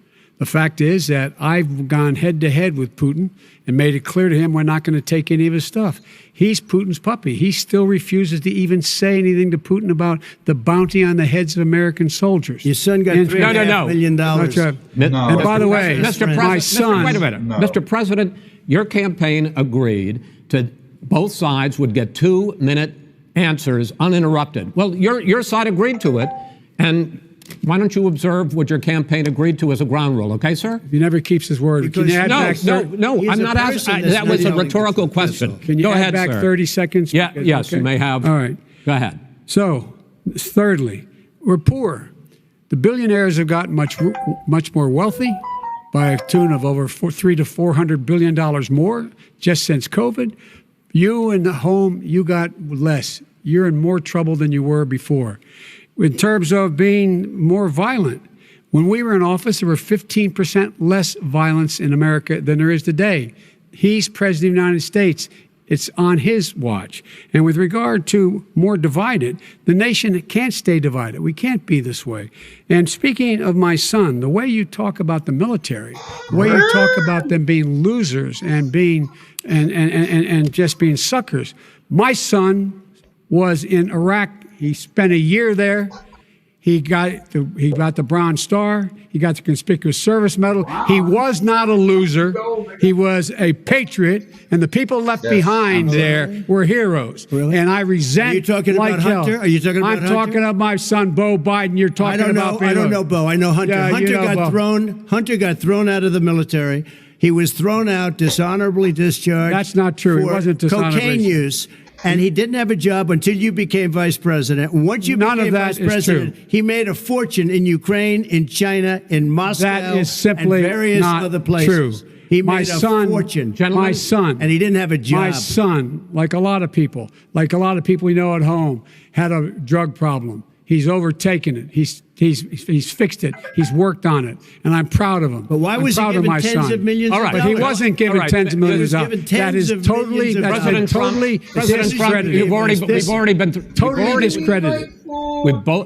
The fact is that I've gone head to head with Putin and made it clear to him we're not going to take any of his stuff. He's Putin's puppy. He still refuses to even say anything to Putin about the bounty on the heads of American soldiers. Your son got And- $3.5 million. That's right. No. And by the way, Mr. my President, son. wait a minute. No. Mr. President, your campaign agreed to both sides would get 2-minute answers uninterrupted. Well, your side agreed to it, and why don't you observe what your campaign agreed to as a ground rule, okay, sir? He never keeps his word. Can you Because- add back He's I'm a not asking. person that's That was a not rhetorical yelling. question. Can you Go add ahead, back sir. 30 seconds? Yeah, yes, Okay. you may have. All right. Go ahead. So, thirdly, we're poor. The billionaires have gotten much more wealthy by a tune of over $300 to $400 billion more just since COVID. You in the home, you got less. You're in more trouble than you were before. In terms of being more violent, when we were in office, there were 15% less violence in America than there is today. He's president of the United States. It's on his watch. And with regard to more divided, the nation can't stay divided. We can't be this way. And speaking of my son, the way you talk about the military, the way you talk about them being losers and being and just being suckers. My son was in Iraq. He spent a year there. He got the Bronze Star. He got the Conspicuous Service Medal. He was not a loser. He was a patriot, and the people left behind there were heroes. Really? And I resent. Are you talking like about hell. Hunter? Are you talking about I'm Hunter? talking about my son, Bo Biden. You're I talking don't about. know. I don't know, Bo. I know Hunter. Yeah, you Hunter know got Bo. thrown. Hunter got thrown out of the military. He was thrown out, dishonorably discharged. That's not true. He For wasn't dishonorably. cocaine use. And he didn't have a job until you became vice president. And once you None of became that vice is president, true. he made a fortune in Ukraine, in China, in Moscow, That is simply and various not other places. true. He My made a son- fortune. Gentlemen, My son. And he didn't have a job. My son, like a lot of people we know at home, had a drug problem. He's overtaken it. He's fixed it. He's worked on it, and I'm proud of him. But why I'm was he proud of given my tens son. of millions All right. of But he dollars? wasn't given All right. tens of millions He of was dollars. given That tens is of totally, millions of that's dollars. been totally President Trump, discredited. you've already been Totally discredited.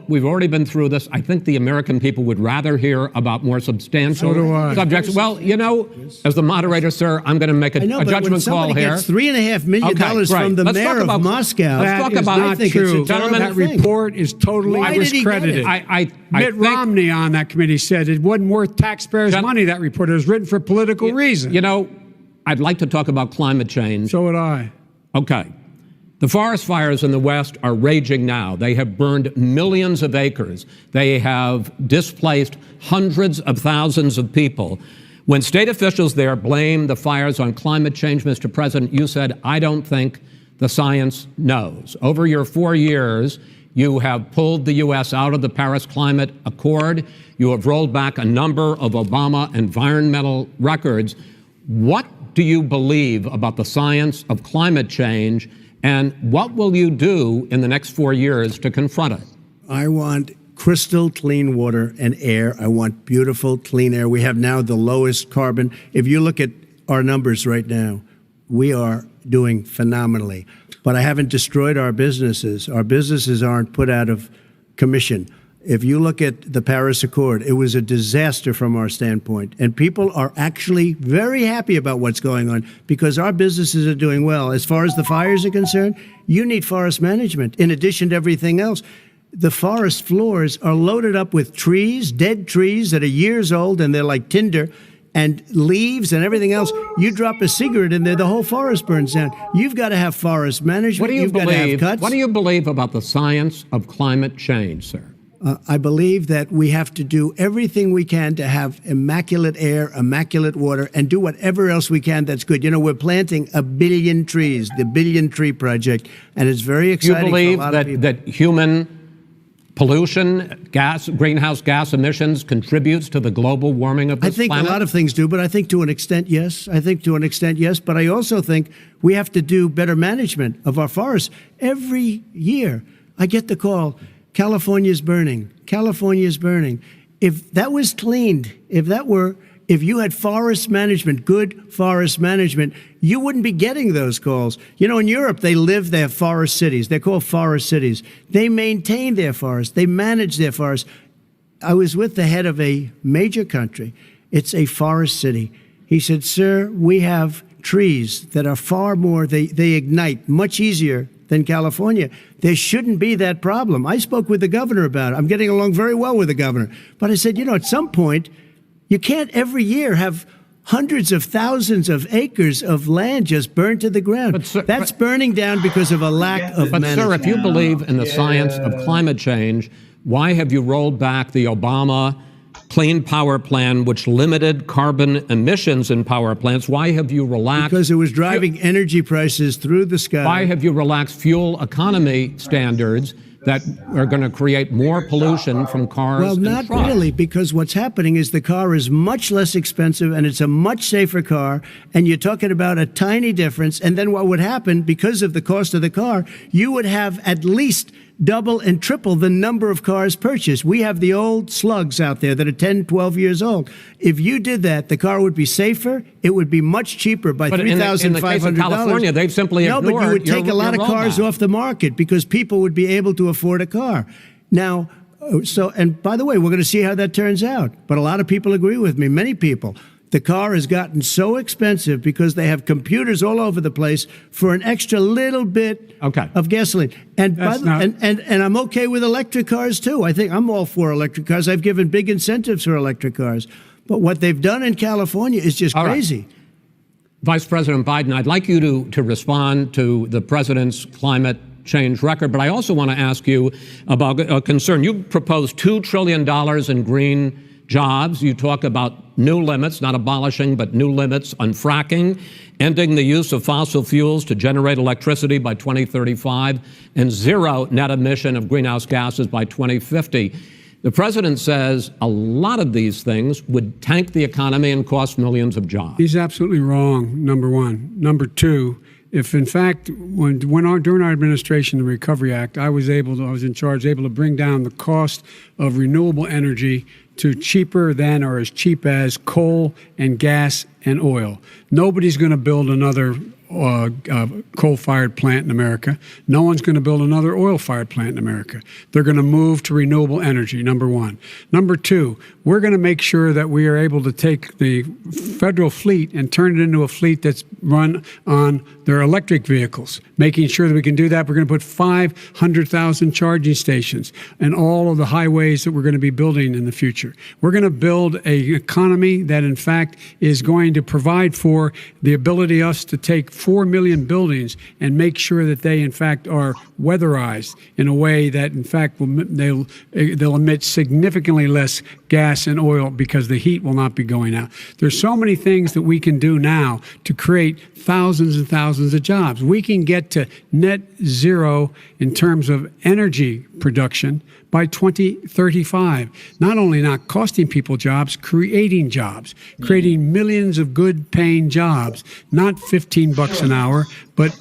We've already been through this. I think the American people would rather hear about more substantial So do I. subjects. Well, you know, as the moderator, sir, I'm going to make a I know, but when judgment call somebody here. gets $3.5 million Okay, right. from the Let's mayor talk of about- Moscow, let's That talk is about- not I think it's a true. Gentlemen, That terrible thing. report is totally Why did he get it? discredited. I Mitt think, Romney on that committee said it wasn't worth taxpayers' Gen- money, that report. It was written for political reasons. you know, I'd like to talk about climate change. So would I. Okay. The forest fires in the West are raging now. They have burned millions of acres. They have displaced hundreds of thousands of people. When state officials there blame the fires on climate change, Mr. President, you said, I don't think the science knows. Over your 4 years, you have pulled the U.S. out of the Paris Climate Accord. You have rolled back a number of Obama environmental records. What do you believe about the science of climate change, and what will you do in the next 4 years to confront it? I want crystal clean water and air. I want beautiful, clean air. We have now the lowest carbon. If you look at our numbers right now, we are doing phenomenally. But I haven't destroyed our businesses. Our businesses aren't put out of commission. If you look at the Paris Accord, it was a disaster from our standpoint. And people are actually very happy about what's going on because our businesses are doing well. As far as the fires are concerned, you need forest management in addition to everything else. The forest floors are loaded up with trees, dead trees that are years old, and they're like tinder, and leaves and everything else. You drop a cigarette in there, the whole forest burns down. You've got to have forest management. What do you You've got to have believe? cuts. What do you believe about the science of climate change, sir? I believe that we have to do everything we can to have immaculate air, immaculate water, and do whatever else we can that's good. You know, we're planting 1 billion trees, the Billion Tree Project, and it's very Do you exciting believe for a lot of people. that human pollution, greenhouse gas emissions contributes to the global warming of I this think planet? a lot of things do, but I think to an extent, yes. I think to an extent, yes. But I also think we have to do better management of our forests. Every year, I get the call, California's burning. California's burning. If that was cleaned, if you had forest management, good forest management, you wouldn't be getting those calls. You know, in Europe, they have forest cities. They're called forest cities. They maintain their forests. They manage their forests. I was with the head of a major country, It's a forest city. He said, sir, we have trees that are far more, they ignite much easier than California. There shouldn't be that problem. I spoke with the governor about it. I'm getting along very well with the governor. But I said, at some point, you can't every year have hundreds of thousands of acres of land just burned to the ground. But, sir, That's burning down because of a lack of But, management. sir, if you believe in the science of climate change, why have you rolled back the Obama Clean Power Plan, which limited carbon emissions in power plants? Why have you relaxed? Because it was driving energy prices through the sky. Why have you relaxed fuel economy standards that are going to create more pollution from cars Well, and not trucks? really, because what's happening is the car is much less expensive and it's a much safer car, and you're talking about a tiny difference. And then what would happen, because of the cost of the car, you would have at least double and triple the number of cars purchased. We have the old slugs out there that are 10, 12 years old. If you did that, the car would be safer. It would be much cheaper by But in the case of $3,500. California, they've simply No, but you ignored would take your a lot of cars rollback. off the market because people would be able to afford a car. Now, and by the way, we're going to see how that turns out. But a lot of people agree with me, many people. The car has gotten so expensive because they have computers all over the place for an extra little bit of gasoline. And and I'm okay with electric cars too. I think I'm all for electric cars. I've given big incentives for electric cars. But what they've done in California is just crazy. Vice President Biden, I'd like you to respond to the president's climate change record, but I also want to ask you about a concern. You proposed $2 trillion in green jobs. You talk about new limits, not abolishing, but new limits on fracking, ending the use of fossil fuels to generate electricity by 2035, and zero net emission of greenhouse gases by 2050. The president says a lot of these things would tank the economy and cost millions of jobs. He's absolutely wrong, number one. Number two, if in fact, during our administration, the Recovery Act, I was in charge, able to bring down the cost of renewable energy to cheaper than or as cheap as coal and gas and oil. Nobody's going to build another coal-fired plant in America. No one's going to build another oil-fired plant in America. They're going to move to renewable energy, number one. Number two, we're going to make sure that we are able to take the federal fleet and turn it into a fleet that's run on their electric vehicles. Making sure that we can do that, we're going to put 500,000 charging stations and all of the highways that we're going to be building in the future. We're going to build an economy that, in fact, is going to provide for the ability us to take 4 million buildings and make sure that they, in fact, are weatherized in a way that, in fact, they'll emit significantly less gas and oil because the heat will not be going out. There's so many things that we can do now to create thousands and thousands of jobs. We can get to net zero in terms of energy production by 2035. Not only not costing people jobs, creating millions of good paying jobs, not $15 an hour, but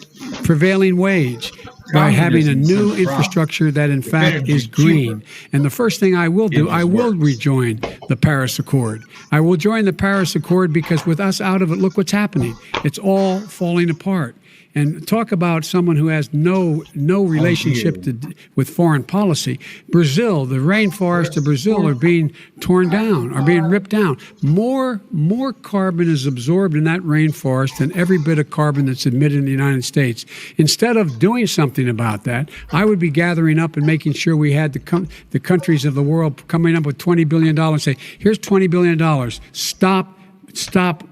prevailing wage, by having a new infrastructure that in fact is green. And the first thing I will do, I will rejoin the Paris Accord. I will join the Paris Accord because with us out of it, look what's happening. It's all falling apart. And talk about someone who has no relationship with foreign policy. Brazil, the rainforests of Brazil are being torn down, are being ripped down. More carbon is absorbed in that rainforest than every bit of carbon that's emitted in the United States. Instead of doing something about that, I would be gathering up and making sure we had the countries of the world coming up with $20 billion and say, here's $20 billion. Stop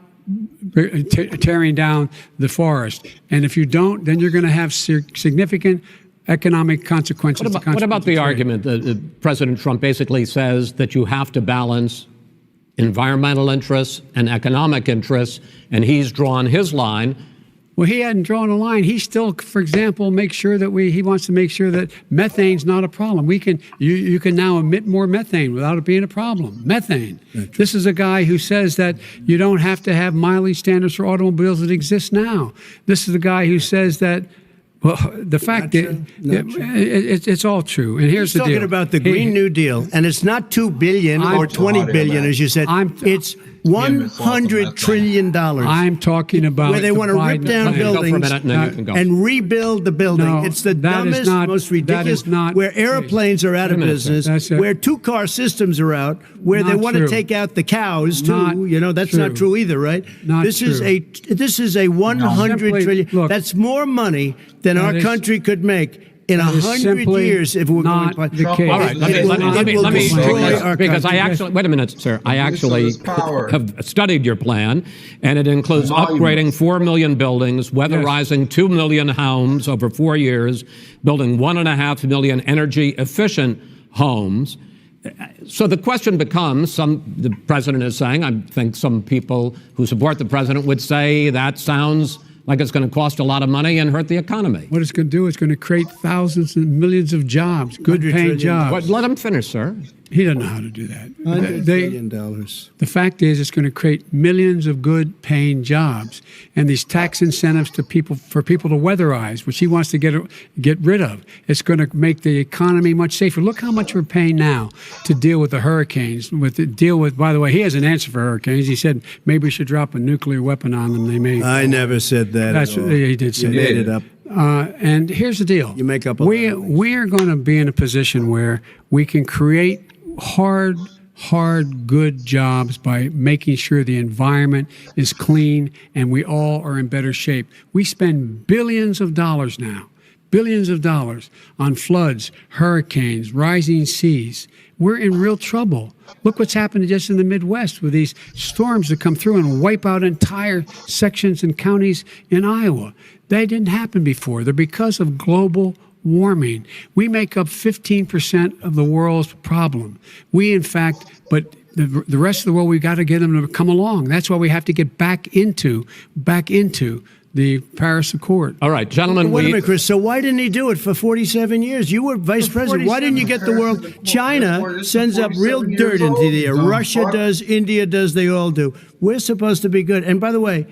tearing down the forest. And if you don't, then you're going to have significant economic consequences. What about the argument that President Trump basically says that you have to balance environmental interests and economic interests, and he's drawn his line? Well, he hadn't drawn a line. He still, for example, he wants to make sure that methane's not a problem. You can now emit more methane without it being a problem. Methane. This is a guy who says that you don't have to have mileage standards for automobiles that exist now. This is the guy who says that, well, the fact that it's all true. And here's the deal. He's talking about the Green New Deal, and it's not $2 billion or $20 billion, as you said. It's $100 trillion. I'm talking about where they the want to rip Biden down plan. Go for a buildings minute and then you can go. and rebuild the building. No, It's the that is dumbest, not- most that ridiculous. is not- where airplanes are out of Wait a minute, sir. business, That's a- where two-car systems are out, where they Not want true. to take out the cows too. Not That's not true. true either, right? Not this is true. this is a 100 Simply- trillion. look, That's more money than our is- country could make in that is 100 simply years if we're not going the by. case. All right, let It will me, destroy our because I country. actually, wait a minute, sir. I actually his power. have studied your plan, and it includes Volumes. upgrading 4 million buildings, weatherizing 2 million homes over 4 years, building 1.5 million energy efficient homes. So the question becomes, the president is saying, I think some people who support the president would say that sounds like it's going to cost a lot of money and hurt the economy. What it's going to do is going to create thousands and millions of jobs, good 100 paying trillion. jobs. But let him finish, sir. He doesn't know how to do that. $100 They- billion. The fact is, it's going to create millions of good-paying jobs, and these tax incentives to people for people to weatherize, which he wants to get rid of. It's going to make the economy much safer. Look how much we're paying now to deal with the hurricanes. By the way, he has an answer for hurricanes. He said maybe we should drop a nuclear weapon on them. They may. I never said that. That's at all. he did say. You made it up. And here's the deal. You make up a lot of things. We're going to be in a position where we can create hard, good jobs by making sure the environment is clean and we all are in better shape. We spend billions of dollars now, billions of dollars on floods, hurricanes, rising seas. We're in real trouble. Look what's happened just in the Midwest with these storms that come through and wipe out entire sections and counties in Iowa. They didn't happen before. They're because of global warming. We make up 15% of the world's problem. We, in fact, but the rest of the world, we've got to get them to come along. That's why we have to get back into the Paris Accord. All right, gentlemen, Wait a minute, Chris. So why didn't he do it for 47 years? You were vice president. Why didn't you get the world? China sends up real dirt into the air. Russia does. India does. They all do. We're supposed to be good. And by the way,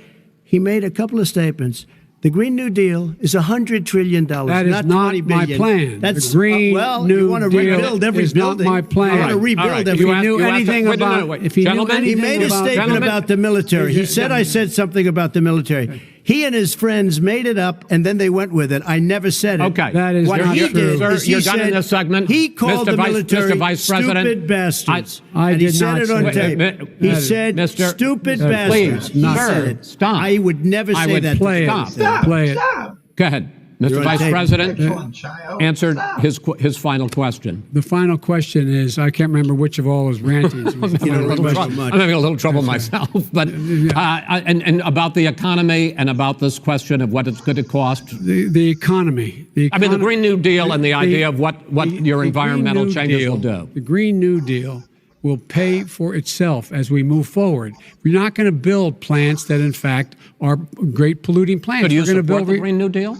he made a couple of statements. The Green New Deal is $100 trillion. That is not not 20 my billion. plan. That's The Green well, New you want to Deal rebuild every is not building. my plan. You want to All rebuild right. every. If he knew anything wait, about, wait. if he knew Gentlemen, He anything made a about, statement Gentlemen. about the military. He said I said something about the military. He and his friends made it up, and then they went with it. I never said it. Okay. That is What not he true. did Sir, is he you're done in said this segment. he called Mr. the military Mr. Vice President, stupid bastards. I and he did said not it on say tape. that. He That- said Mr. stupid Please, bastards. He not said sir. it. Stop. I would never I say would that. play to it. him. Stop. Play it. Stop. Go ahead. You're Mr. on Vice tape. President, Excellent, child. answered Stop. his final question. The final question is, I can't remember which of all his rantings. I'm having a little remember trouble. much. I'm having a little trouble myself, but and about the economy and about this question of what it's going to cost. The economy. I mean, the Green New Deal and the idea of what your environmental Green New changes Deal- will do. The Green New Deal will pay for itself as we move forward. We're not going to build plants that, in fact, are great polluting plants. So do you We're going to support build the Green New Deal?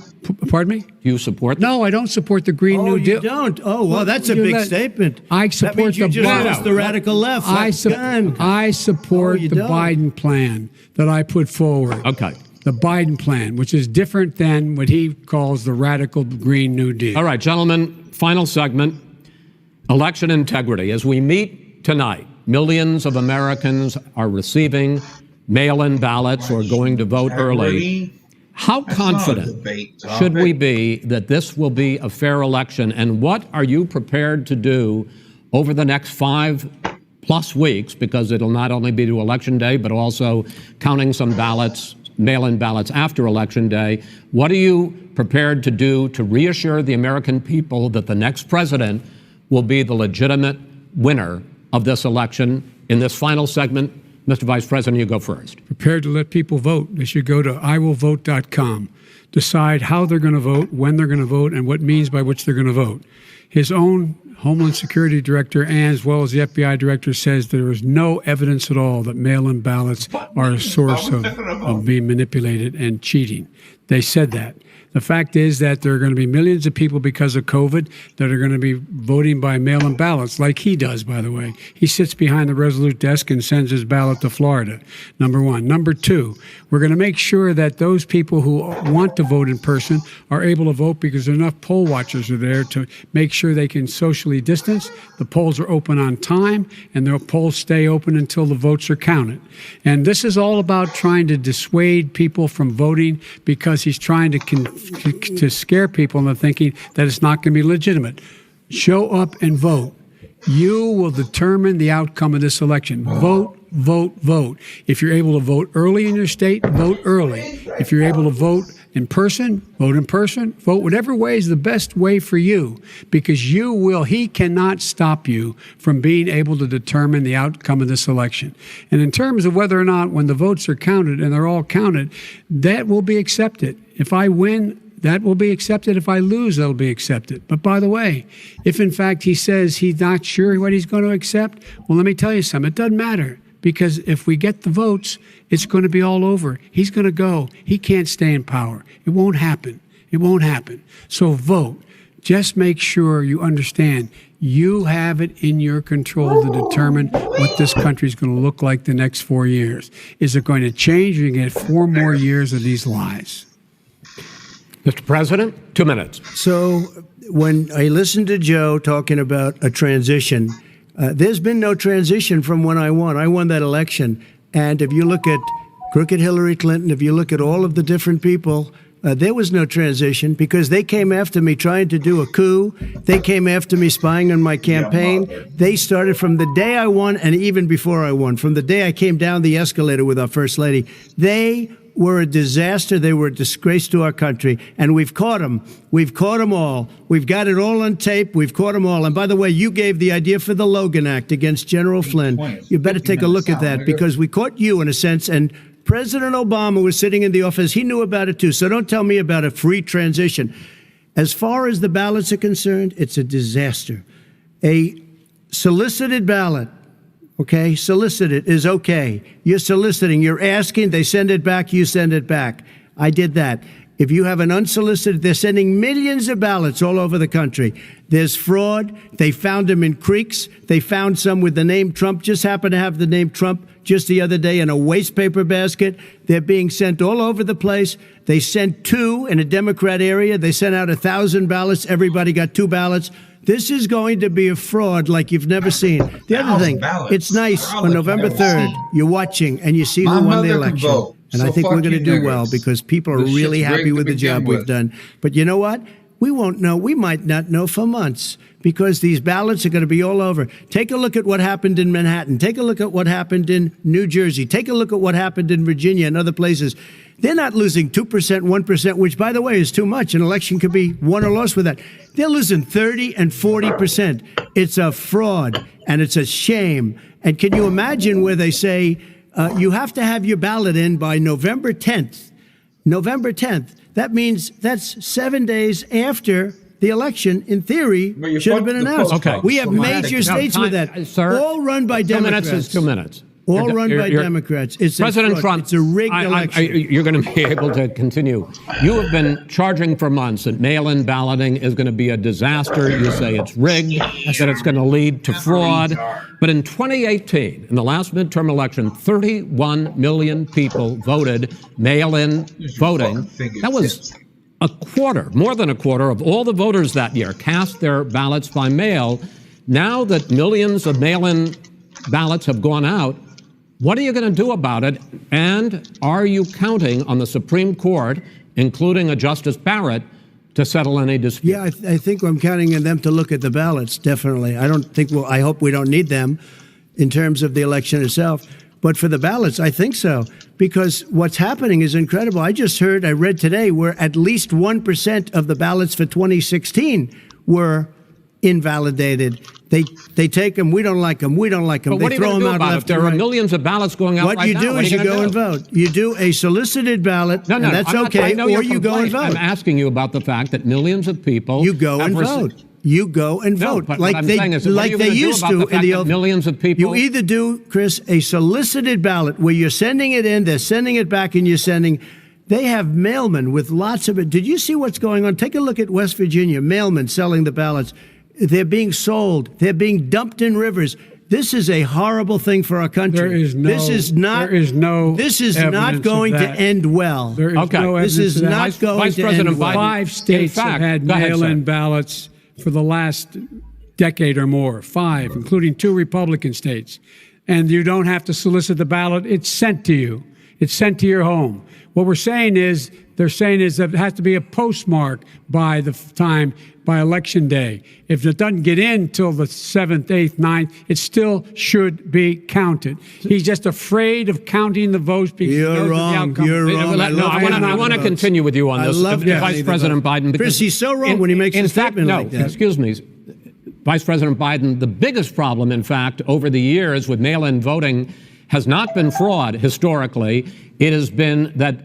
Pardon me? Do you support? No, I don't support the Green Oh, New you Deal. don't? Oh, well, that's a You big let- statement. I That support means you the just Biden- lost the radical left. I Gone. support Oh, you the don't? Biden plan that I put forward. Okay. The Biden plan, which is different than what he calls the radical Green New Deal. All right, gentlemen, final segment, election integrity. As we meet tonight, millions of Americans are receiving mail-in ballots or going to vote early. How That's not a confident debate should we topic. be that this will be a fair election? And what are you prepared to do over the next 5+ weeks, because it'll not only be to Election Day, but also counting some ballots, mail-in ballots after Election Day. What are you prepared to do to reassure the American people that the next president will be the legitimate winner of this election? In this final segment, Mr. Vice President, you go first. Prepared to let people vote. They should go to iwillvote.com, decide how they're going to vote, when they're going to vote, and what means by which they're going to vote. His own Homeland Security Director, and as well as the FBI Director, says there is no evidence at all that mail-in ballots are a source of being manipulated and cheating. They said that. The fact is that there are going to be millions of people because of COVID that are going to be voting by mail-in ballots, like he does, by the way. He sits behind the Resolute desk and sends his ballot to Florida, number one. Number two, we're going to make sure that those people who want to vote in person are able to vote because enough poll watchers are there to make sure they can socially distance. The polls are open on time, and the polls stay open until the votes are counted. And this is all about trying to dissuade people from voting because he's trying to scare people into thinking that it's not going to be legitimate. Show up and vote. You will determine the outcome of this election. Vote, vote, vote. If you're able to vote early in your state, vote early. If you're able to vote in person, vote in person. Vote whatever way is the best way for you, because he cannot stop you from being able to determine the outcome of this election. And in terms of whether or not when the votes are counted, and they're all counted, that will be accepted. If I win, that will be accepted. If I lose, that'll be accepted. But by the way, if in fact he says he's not sure what he's going to accept, well, let me tell you something. It doesn't matter, because if we get the votes, it's going to be all over. He's going to go. He can't stay in power. It won't happen. It won't happen. So vote. Just make sure you understand you have it in your control to determine what this country is going to look like the next 4 years. Is it going to change, or you get 4 more years of these lies? Mr. President, 2 minutes. So when I listened to Joe talking about a transition, there's been no transition from when I won. I won that election. And if you look at crooked Hillary Clinton, if you look at all of the different people, there was no transition, because they came after me trying to do a coup. They came after me spying on my campaign. They started from the day I won, and even before I won, from the day I came down the escalator with our First Lady. They were a disaster. They were a disgrace to our country. And we've caught them. We've caught them all. We've got it all on tape. We've caught them all. And by the way, you gave the idea for the Logan Act against General Flynn. You better take a look at that, because we caught you in a sense. And President Obama was sitting in the office. He knew about it too. So don't tell me about a free transition. As far as the ballots are concerned, it's a disaster. A solicited ballot, okay, solicited is okay. You're soliciting, you're asking, they send it back, you send it back. I did that. If you have an unsolicited, they're sending millions of ballots all over the country. There's fraud. They found them in creeks. They found some with the name Trump, just happened to have the name Trump just the other day in a waste paper basket. They're being sent all over the place. They sent 2 in a Democrat area. They sent out 1,000 ballots. Everybody got 2 ballots. This is going to be a fraud like you've never seen. The other thing, it's nice on November 3rd, you're watching and you see who won the election. And I think we're going to do well, because people are really happy with the job we've done. But you know what? We won't know. We might not know for months, because these ballots are going to be all over. Take a look at what happened in Manhattan. Take a look at what happened in New Jersey. Take a look at what happened in Virginia and other places. They're not losing 2%, 1%, which, by the way, is too much. An election could be won or lost with that. They're losing 30 and 40%. It's a fraud, and it's a shame. And can you imagine where they say, you have to have your ballot in by November 10th. November 10th. That means that's 7 days after the election, in theory, should have been announced. Okay. We have major states with that. Sir, all run by 2 Democrats. minutes is 2 minutes. All run by Democrats. It's President Trump. It's a rigged election. You're going to be able to continue. You have been charging for months that mail-in balloting is going to be a disaster. You say it's rigged, that it's going to lead to fraud. But in 2018, in the last midterm election, 31 million people voted mail-in voting. That was a quarter, more than a quarter of all the voters that year cast their ballots by mail. Now that millions of mail-in ballots have gone out, what are you going to do about it? And are you counting on the Supreme Court, including a Justice Barrett, to settle any dispute? Yeah, I think I'm counting on them to look at the ballots, definitely. I hope we don't need them in terms of the election itself. But for the ballots, I think so, because what's happening is incredible. I read today, where at least 1% of the ballots for 2016 were invalidated. They take them. We don't like them. We don't like them. But what they are you throw going to them do out about it? left If there and are right. millions of ballots going out What right you now, do is you go and vote. You do a solicited ballot, and that's okay, or you go and vote. I'm asking you about the fact that millions of people You go and vote. You go and vote, but like what I'm saying is, what are you they gonna do used about to the in fact the that old. millions of people? You either do, Chris, a solicited ballot where you're sending it in, they're sending it back, and you're sending. They have mailmen with lots of it. Did you see what's going on? Take a look at West Virginia, mailmen selling the ballots. They're being sold. They're being dumped in rivers. This is a horrible thing for our country. There is no. This is not. There is no. This is not evidence going of to that. end well. There is Okay. no This evidence is of that. not going Vice to President end well. Biden- 5 states In fact, have had go ahead, mail-in sir. ballots for the last decade or more. 5, including 2 Republican states. And you don't have to solicit the ballot. It's sent to you. It's sent to your home. What we're saying is, they're saying is that it has to be a postmark by the time, by election day. If it doesn't get in till the 7th, 8th, 9th, it still should be counted. He's just afraid of counting the votes because he knows You're what the wrong. outcome You're is. wrong. No, I want to continue with you on I this, love Vice counting the President vote. Biden. Because Chris, he's so wrong when he makes a statement like that. Excuse me, Vice President Biden. The biggest problem, in fact, over the years with mail-in voting has not been fraud historically. It has been that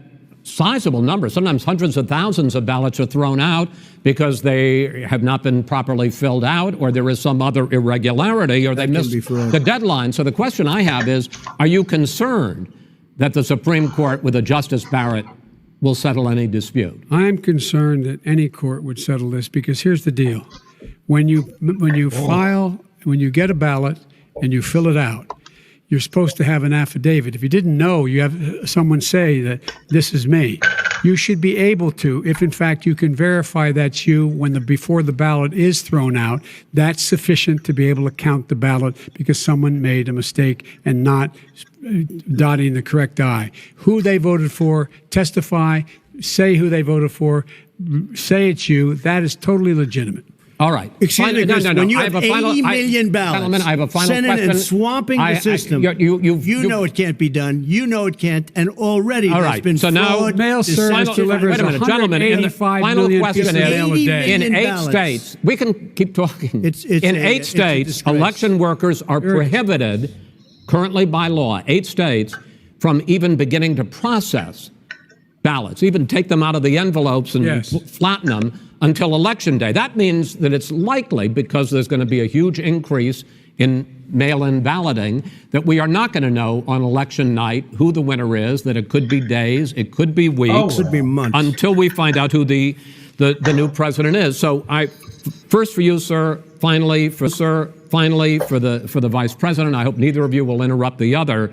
sizable numbers, sometimes hundreds of thousands of ballots are thrown out because they have not been properly filled out, or there is some other irregularity, or they missed be fraud. the deadline. So the question I have is, are you concerned that the Supreme Court with a Justice Barrett will settle any dispute? I'm concerned that any court would settle this because here's the deal. When you get a ballot and you fill it out, you're supposed to have an affidavit. If you didn't know, you have someone say that this is me. You should be able to, if in fact you can verify that's you before the ballot is thrown out, that's sufficient to be able to count the ballot because someone made a mistake and not dotting the correct I. Who they voted for, testify, say who they voted for, say it's you. That is totally legitimate. All right. Excuse me, Chris, when you I have a final- 80 million ballots Gentlemen, I have a final sent in question. and swamping the system, you know it can't be done. You know it can't, and already All there's right, been so now- fraud. Mail There's service final- delivers wait a minute, gentlemen, in the 185 final million question pieces of is, mail a day. in 8 ballots. states, we can keep talking. It's in a- 8 it's a states, disgrace. election workers are prohibited, currently by law, 8 states, from even beginning to process ballots, even take them out of the envelopes and Yes. flatten them until Election Day. That means that it's likely, because there's going to be a huge increase in mail-in balloting, that we are not going to know on election night who the winner is, that it could be days, it could be weeks, could be months. until we find out who the new president is. So first for you, sir, finally for the vice president, I hope neither of you will interrupt the other.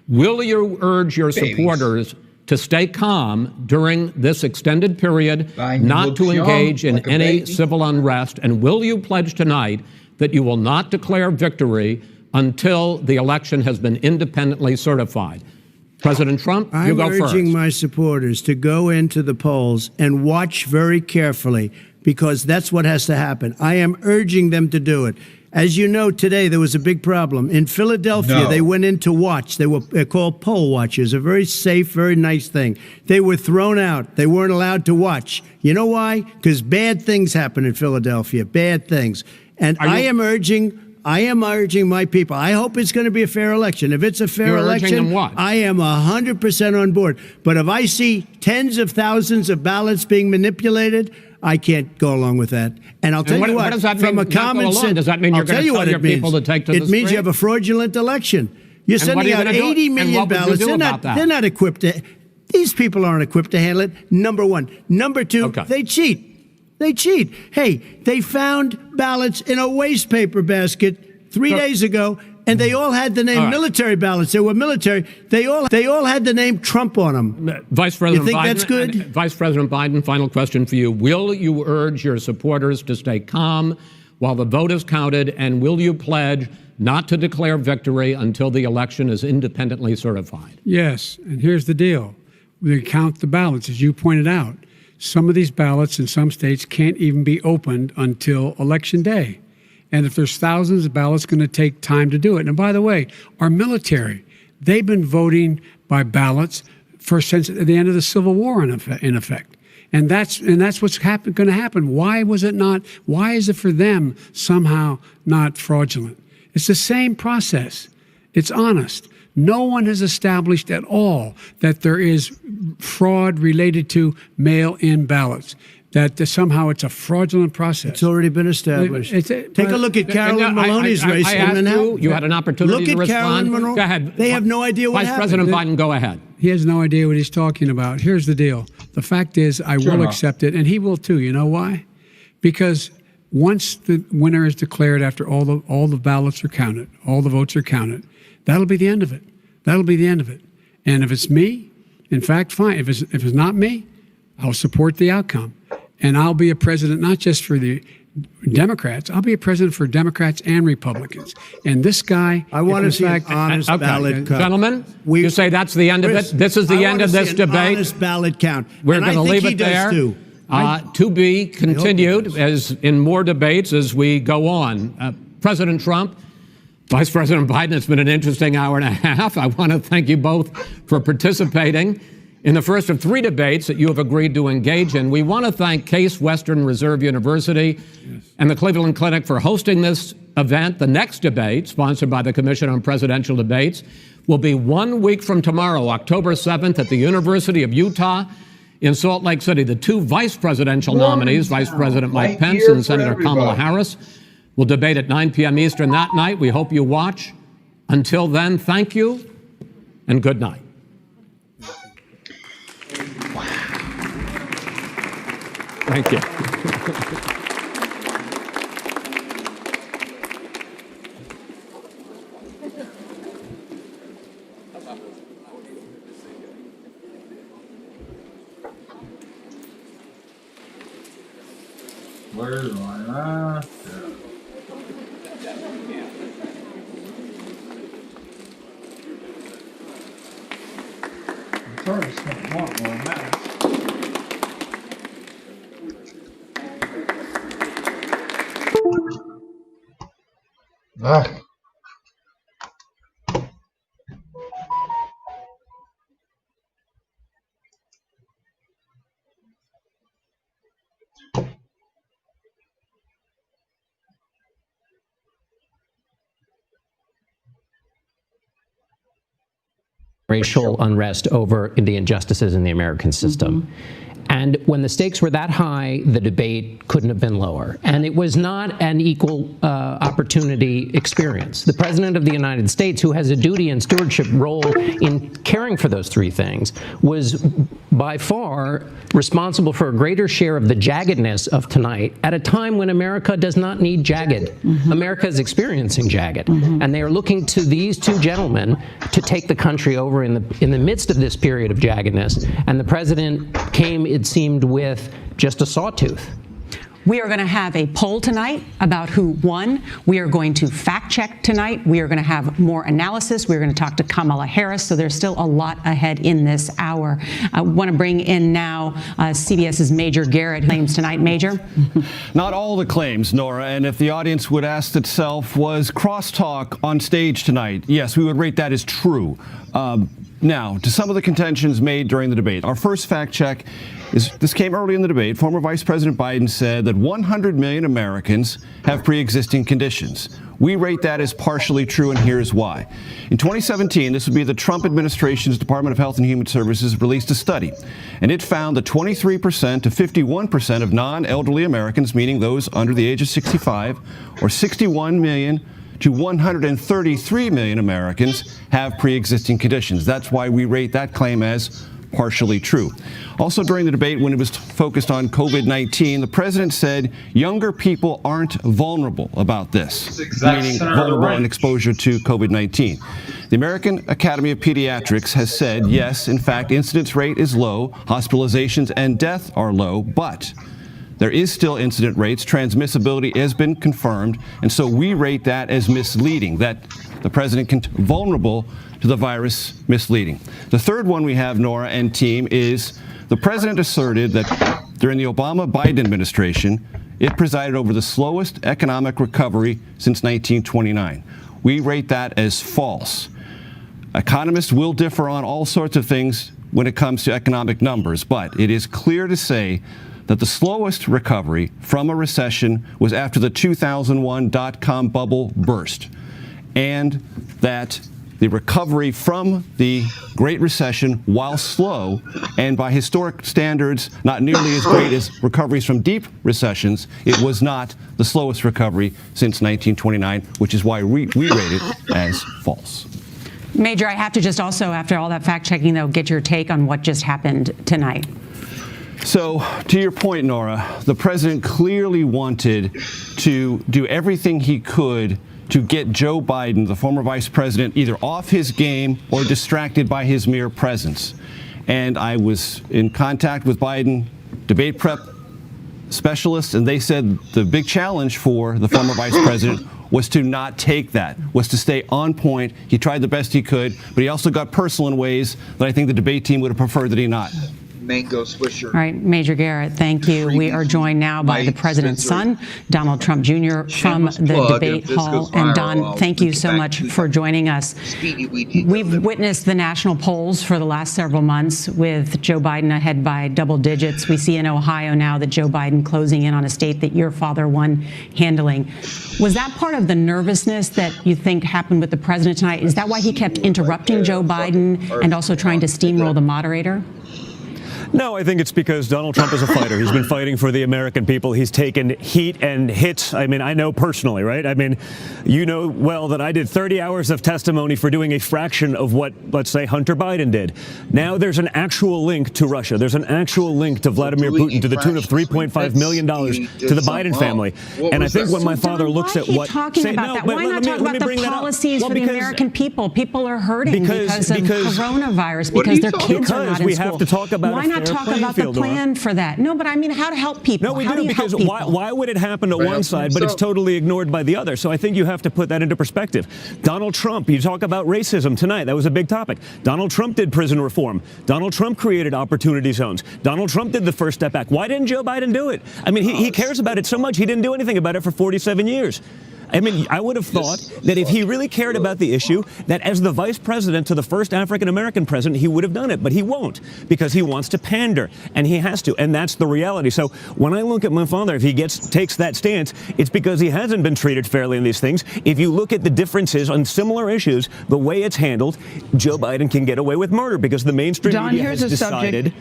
Will you urge your supporters to stay calm during this extended period, Biden not looks to young, engage in like a any baby. civil unrest? And will you pledge tonight that you will not declare victory until the election has been independently certified? President Trump, you I'm go first. urging my supporters to go into the polls and watch very carefully, because that's what has to happen. I am urging them to do it. As you know, today there was a big problem. In Philadelphia, No. they went in to watch. They're called poll watchers, a very safe, very nice thing. They were thrown out. They weren't allowed to watch. You know why? Because bad things happen in Philadelphia, bad things. And I am urging my people. I hope it's going to be a fair election. If it's a fair You're urging election, them what? I am 100% on board. But if I see tens of thousands of ballots being manipulated, I can't go along with that. And I'll tell you what what, does that from mean, a not go common along? sense, Does that mean I'll you're gonna tell you tell what your it means. people to take to the It means street? you have a fraudulent election. You're And what sending are you out gonna do? 80 And million what would you ballots. do They're about not. that? They're not equipped to. These people aren't equipped to handle it. Number one. Number two. Okay. They cheat. They cheat. Hey, they found ballots in a waste paper basket 3 days ago, and they all had the name All right. military ballots. They were military. They all had the name Trump on them. Vice President You think Biden, that's good? Vice President Biden, final question for you. Will you urge your supporters to stay calm while the vote is counted, and will you pledge not to declare victory until the election is independently certified? Yes, and here's the deal. We count the ballots, as you pointed out. Some of these ballots in some states can't even be opened until Election Day. And if there's thousands of ballots, it's going to take time to do it. And by the way, our military, they've been voting by ballots since the end of the Civil War, in effect. And that's what's going to happen. Why is it for them somehow not fraudulent? It's the same process. It's honest. No one has established at all that there is fraud related to mail-in ballots, that somehow it's a fraudulent process. It's already been established. Take a look at Carolyn Maloney's race. I asked you had an opportunity Look to at respond. Carolyn Maloney. Go ahead. They have no idea what Vice happened. President Biden, go ahead. He has no idea what he's talking about. Here's the deal. The fact is, I will accept it, and he will too. You know why? Because once the winner is declared, after all the ballots are counted, all the votes are counted, that'll be the end of it. That'll be the end of it. And if it's me, in fact, fine. If it's not me, I'll support the outcome. And I'll be a president not just for the Democrats. I'll be a president for Democrats and Republicans. And this guy, I want to see an honest ballot count. Gentlemen, you say that's the end of it? This is the end of this debate? Honest ballot count. We're going to leave it there. To be continued as in more debates as we go on. President Trump, Vice President Biden, it's been an interesting hour and a half. I want to thank you both for participating in the first of 3 debates that you have agreed to engage in. We want to thank Case Western Reserve University and the Cleveland Clinic for hosting this event. The next debate, sponsored by the Commission on Presidential Debates, will be 1 week from tomorrow, October 7th, at the University of Utah in Salt Lake City. The 2 vice presidential nominees, Vice President Mike Pence and Senator Kamala Harris, will debate at 9 p.m. Eastern that night. We hope you watch. Until then, thank you and good night. Thank you. Where's my First, I want more mask. Ugh. Racial unrest over the injustices in the American system. And when the stakes were that high, the debate couldn't have been lower. And it was not an equal opportunity experience. The President of the United States, who has a duty and stewardship role in caring for those 3 things, was by far responsible for a greater share of the jaggedness of tonight at a time when America does not need jagged. America is experiencing jagged. And they are looking to these 2 gentlemen to take the country over in the midst of this period of jaggedness. And the President came, it seemed, with just a sawtooth. We are going to have a poll tonight about who won. We are going to fact check tonight. We are going to have more analysis. We're going to talk to Kamala Harris. So there's still a lot ahead in this hour. I want to bring in now CBS's Major Garrett claims tonight. Major? Not all the claims, Nora. And if the audience would ask itself, was crosstalk on stage tonight? Yes, we would rate that as true. Now, to some of the contentions made during the debate. Our first fact check is this came early in the debate. Former Vice President Biden said that 100 million Americans have pre-existing conditions. We rate that as partially true, and here's why. In 2017, this would be the Trump administration's Department of Health and Human Services released a study, and it found that 23% to 51% of non-elderly Americans, meaning those under the age of 65, or 61 million to 133 million Americans have pre-existing conditions. That's why we rate that claim as partially true. Also during the debate, when it was focused on COVID-19, the president said younger people aren't vulnerable about this, meaning vulnerable in exposure to COVID-19. The American Academy of Pediatrics has said, yes, in fact, incidence rate is low, hospitalizations and death are low, but there is still incident rates. Transmissibility has been confirmed, and so we rate that as misleading, that the president can vulnerable to the virus misleading. The third one we have, Nora and team, is the president asserted that during the Obama-Biden administration, it presided over the slowest economic recovery since 1929. We rate that as false. Economists will differ on all sorts of things when it comes to economic numbers, but it is clear to say that the slowest recovery from a recession was after the 2001 dot-com bubble burst, and that the recovery from the Great Recession, while slow and by historic standards not nearly as great as recoveries from deep recessions, it was not the slowest recovery since 1929, which is why we rate it as false. Major, I have to just also, after all that fact-checking, though, get your take on what just happened tonight. So, to your point, Nora, the president clearly wanted to do everything he could to get Joe Biden, the former vice president, either off his game or distracted by his mere presence. And I was in contact with Biden debate prep specialists, and they said the big challenge for the former vice president was to not take that, was to stay on point. He tried the best he could, but he also got personal in ways that I think the debate team would have preferred that he not. Mango Swisher. All right, Major Garrett, thank you. We are joined now by the president's son, Donald Trump Jr., from the debate hall. And Don, thank you so much for joining us. We've witnessed the national polls for the last several months with Joe Biden ahead by double digits. We see in Ohio now that Joe Biden closing in on a state that your father won handling. Was that part of the nervousness that you think happened with the president tonight? Is that why he kept interrupting Joe Biden and also trying to steamroll the moderator? No, I think it's because Donald Trump is a fighter. He's been fighting for the American people. He's taken heat and hits. I mean, I know personally, right? I mean, you know well that I did 30 hours of testimony for doing a fraction of what, let's say, Hunter Biden did. Now there's an actual link to Russia. There's an actual link to Vladimir Putin to the tune of $3.5 million to the Biden family. And I think when my father looks at what... Why not talk about the policies for the American people? People are hurting because of coronavirus, because their kids are not in school. We have to talk about Why not talk about the plan for that? No, but I mean, how to help people. No, we do, because why would it happen to one side, but it's totally ignored by the other? So I think you have to put that into perspective. Donald Trump, you talk about racism tonight. That was a big topic. Donald Trump did prison reform. Donald Trump created opportunity zones. Donald Trump did the First Step Act. Why didn't Joe Biden do it? I mean, he cares about it so much. He didn't do anything about it for 47 years. I mean, I would have thought that if he really cared about the issue, that as the vice president to the first African-American president, he would have done it. But he won't, because he wants to pander, and he has to. And that's the reality. So when I look at my father, if he takes that stance, it's because he hasn't been treated fairly in these things. If you look at the differences on similar issues, the way it's handled, Joe Biden can get away with murder because the mainstream media has decided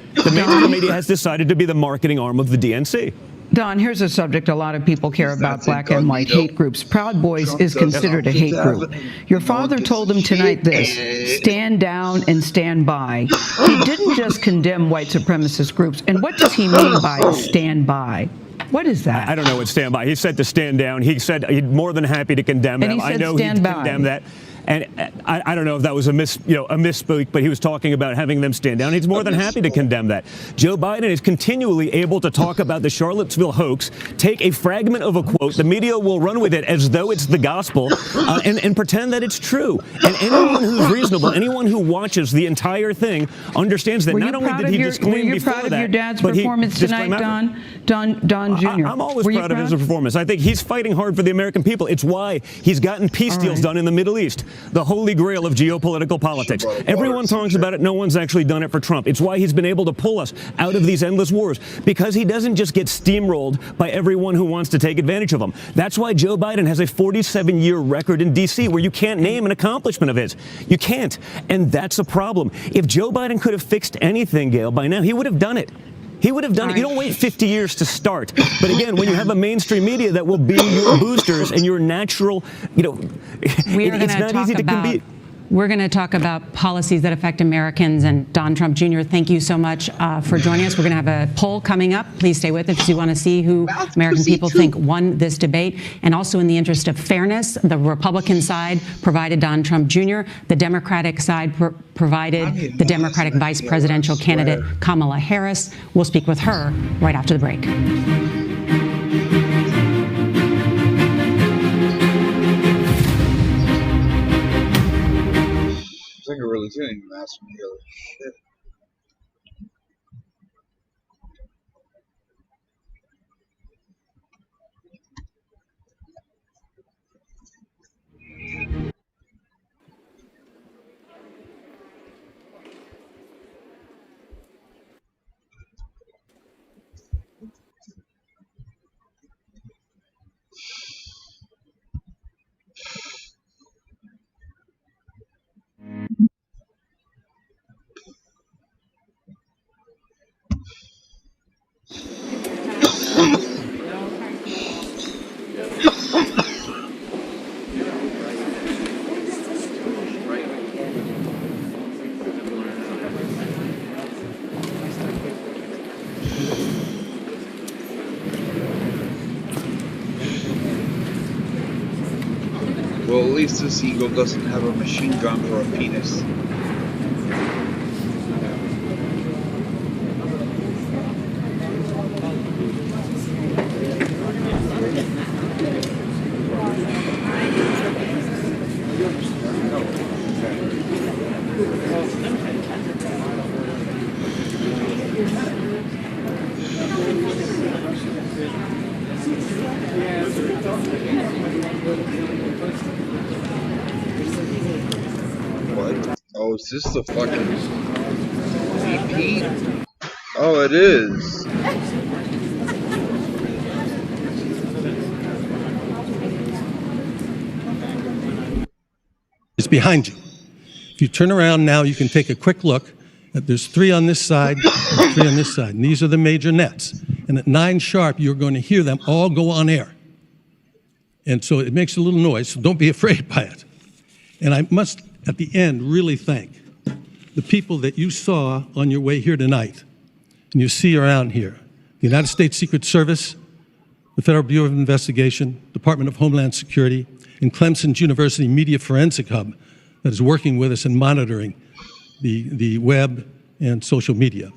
to be the marketing arm of the DNC. Don, here's a subject a lot of people care about: black and white hate groups. Proud Boys is considered a hate group. Your father told him tonight this: stand down and stand by. He didn't just condemn white supremacist groups. And what does he mean by stand by? What is that? I don't know what stand by. He said to stand down. He said he's more than happy to condemn them. I know he'd condemn that. And I don't know if that was a misspeak, but he was talking about having them stand down. He's more than happy to condemn that. Joe Biden is continually able to talk about the Charlottesville hoax, take a fragment of a quote, the media will run with it as though it's the gospel, and pretend that it's true. And anyone who's reasonable, anyone who watches the entire thing, understands that not only did he disclaim before that, were you proud of your dad's performance tonight, Don Jr.? I'm always proud of his performance. I think he's fighting hard for the American people. It's why he's gotten peace deals done in the Middle East. The holy grail of geopolitical politics. Everyone talks about it. No one's actually done it for Trump. It's why he's been able to pull us out of these endless wars, because he doesn't just get steamrolled by everyone who wants to take advantage of him. That's why Joe Biden has a 47-year record in D.C. where you can't name an accomplishment of his. You can't. And that's a problem. If Joe Biden could have fixed anything, Gail, by now, he would have done it. He would have done it. You don't wait 50 years to start. But again, when you have a mainstream media that will be your boosters and your natural, it's not easy to compete. We're going to talk about policies that affect Americans. And Don Trump Jr., thank you so much for joining us. We're going to have a poll coming up. Please stay with us if you want to see who American people think won this debate. And also, in the interest of fairness, the Republican side provided Don Trump Jr. The Democratic side provided the Democratic vice presidential candidate Kamala Harris. We'll speak with her right after the break. I think I really didn't even ask me the other shit. least this eagle doesn't have a machine gun for a penis. What? Oh, is this the fucking VP? Oh, it is. It's behind you. If you turn around now, you can take a quick look. There's 3 on this side and 3 on this side. And these are the major nets. And at 9 sharp, you're going to hear them all go on air. And so it makes a little noise, so don't be afraid by it. And I must, at the end, really thank the people that you saw on your way here tonight and you see around here. The United States Secret Service, the Federal Bureau of Investigation, Department of Homeland Security, and Clemson University Media Forensic Hub that is working with us and monitoring the web and social media.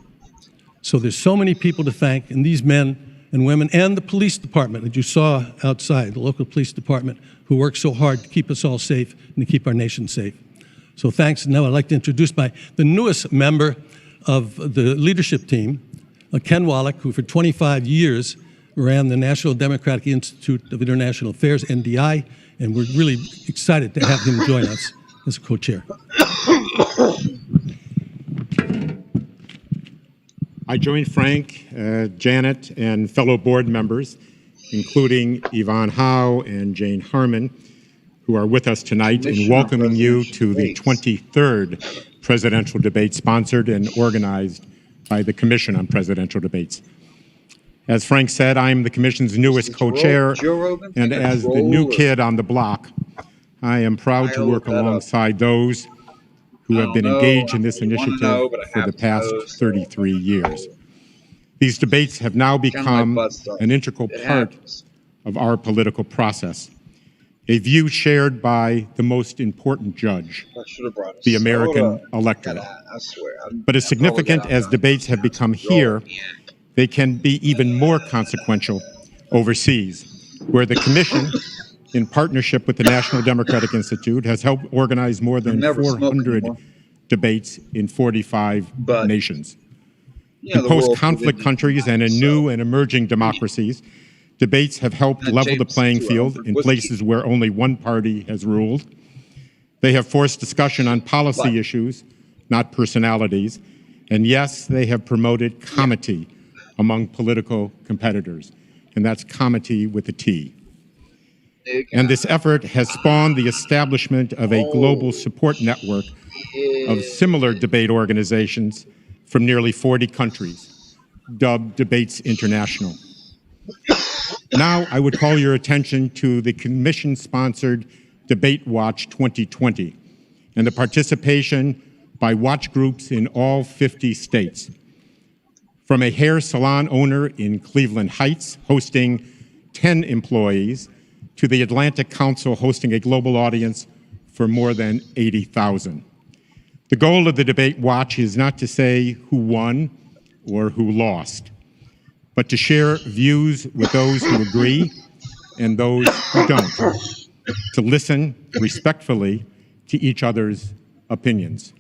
So there's so many people to thank, and these men and women, and the police department that you saw outside, the local police department, who work so hard to keep us all safe and to keep our nation safe. So thanks. And now I'd like to introduce the newest member of the leadership team, Ken Wallach, who for 25 years ran the National Democratic Institute of International Affairs, NDI, and we're really excited to have him join us as a co-chair. I join Frank, Janet, and fellow board members, including Yvonne Howe and Jane Harmon, who are with us tonight, in welcoming you to the 23rd presidential debate sponsored and organized by the Commission on Presidential Debates. As Frank said, I'm the Commission's newest co-chair, and as the new kid on the block, I am proud to work alongside those who have been engaged in this initiative for the past 33 years. These debates have now become an integral part of our political process, a view shared by the most important judge, the American electorate. But as significant as debates have become here, they can be even more consequential overseas, where the Commission, in partnership with the National Democratic Institute, has helped organize more than 400 debates in 45 nations. In post-conflict countries and in new and emerging democracies, debates have helped level the playing field in places where only one party has ruled. They have forced discussion on policy issues, not personalities. And yes, they have promoted comity among political competitors. And that's comity with a T. And this effort has spawned the establishment of a global support network of similar debate organizations from nearly 40 countries, dubbed Debates International. Now I would call your attention to the Commission-sponsored Debate Watch 2020 and the participation by watch groups in all 50 states. From a hair salon owner in Cleveland Heights hosting 10 employees to the Atlantic Council hosting a global audience for more than 80,000. The goal of the Debate Watch is not to say who won or who lost, but to share views with those who agree and those who don't, to listen respectfully to each other's opinions.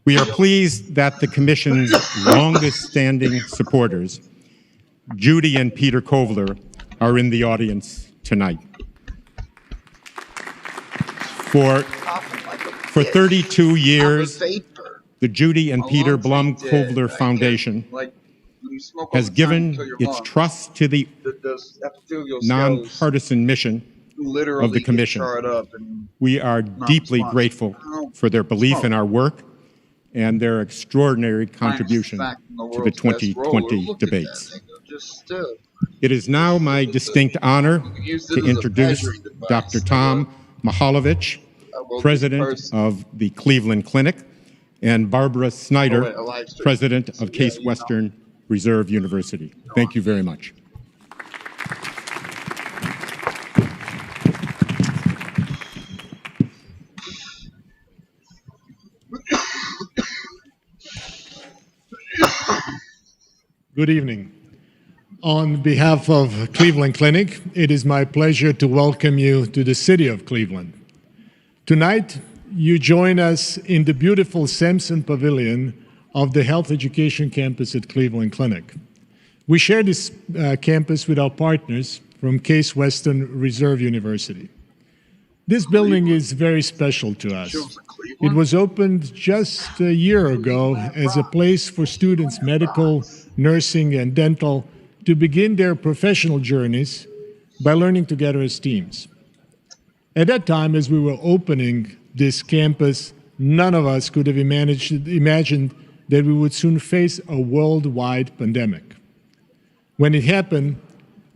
We are pleased that the Commission's longest-standing supporters, Judy and Peter Kovler, are in the audience tonight. For 32 years, the Judy and Peter Blum Kovler Foundation has given its trust to the nonpartisan mission of the Commission. We are deeply grateful for their belief in our work and their extraordinary contribution to the 2020 debates. It is now my distinct honor to introduce Dr. Tom Mihaljevic, President of the Cleveland Clinic, and Barbara Snyder, President of Case Western Reserve University. Thank you very much. Good evening. On behalf of Cleveland Clinic, it is my pleasure to welcome you to the city of Cleveland. Tonight, you join us in the beautiful Sampson Pavilion of the Health Education Campus at Cleveland Clinic. We share this campus with our partners from Case Western Reserve University. This building is very special to us. It was opened just a year ago as a place for students, medical, nursing, and dental, to begin their professional journeys by learning together as teams. At that time, as we were opening this campus, none of us could have imagined that we would soon face a worldwide pandemic. When it happened,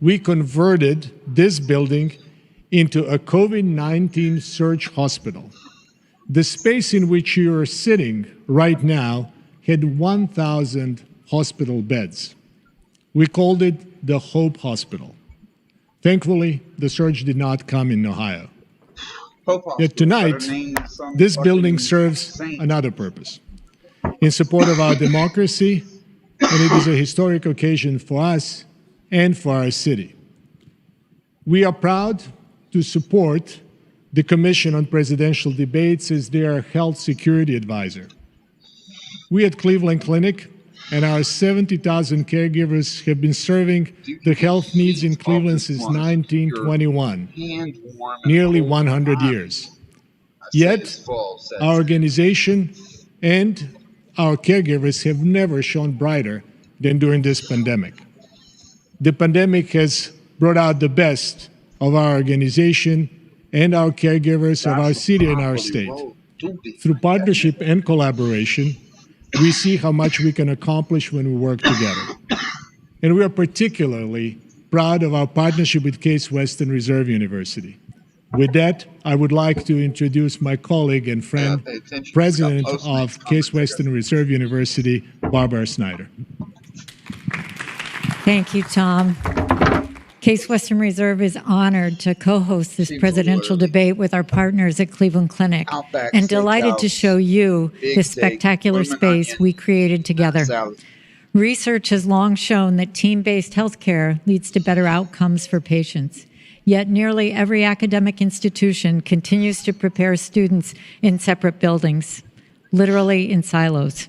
we converted this building into a COVID-19 surge hospital. The space in which you are sitting right now had 1,000 hospital beds. We called it the Hope Hospital. Thankfully, the surge did not come in Ohio. Yet tonight, this building serves another purpose. In support of our democracy, and it is a historic occasion for us and for our city. We are proud to support the Commission on Presidential Debates as their health security advisor. We at Cleveland Clinic and our 70,000 caregivers have been serving the health needs in Cleveland since 1921, nearly 100 years. Yet, our organization and our caregivers have never shone brighter than during this pandemic. The pandemic has brought out the best of our organization and our caregivers of our city and our state. Through partnership and collaboration, we see how much we can accomplish when we work together. And we are particularly proud of our partnership with Case Western Reserve University. With that, I would like to introduce my colleague and friend, President of Case Western Reserve University, Barbara Snyder. Thank you, Tom. Case Western Reserve is honored to co-host this presidential debate with our partners at Cleveland Clinic and delighted to show you this spectacular space we created together. Research has long shown that team-based healthcare leads to better outcomes for patients. Yet nearly every academic institution continues to prepare students in separate buildings, literally in silos.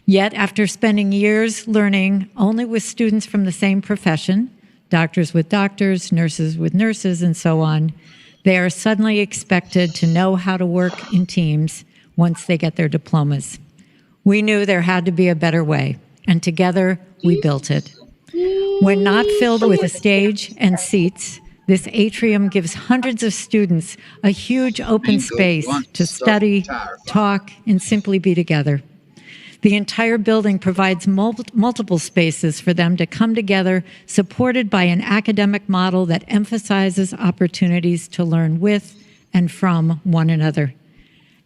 Yet after spending years learning only with students from the same profession, doctors with doctors, nurses with nurses, and so on, they are suddenly expected to know how to work in teams once they get their diplomas. We knew there had to be a better way, and together we built it. When not filled with a stage and seats, this atrium gives hundreds of students a huge open space to study, talk, and simply be together. The entire building provides multiple spaces for them to come together, supported by an academic model that emphasizes opportunities to learn with and from one another.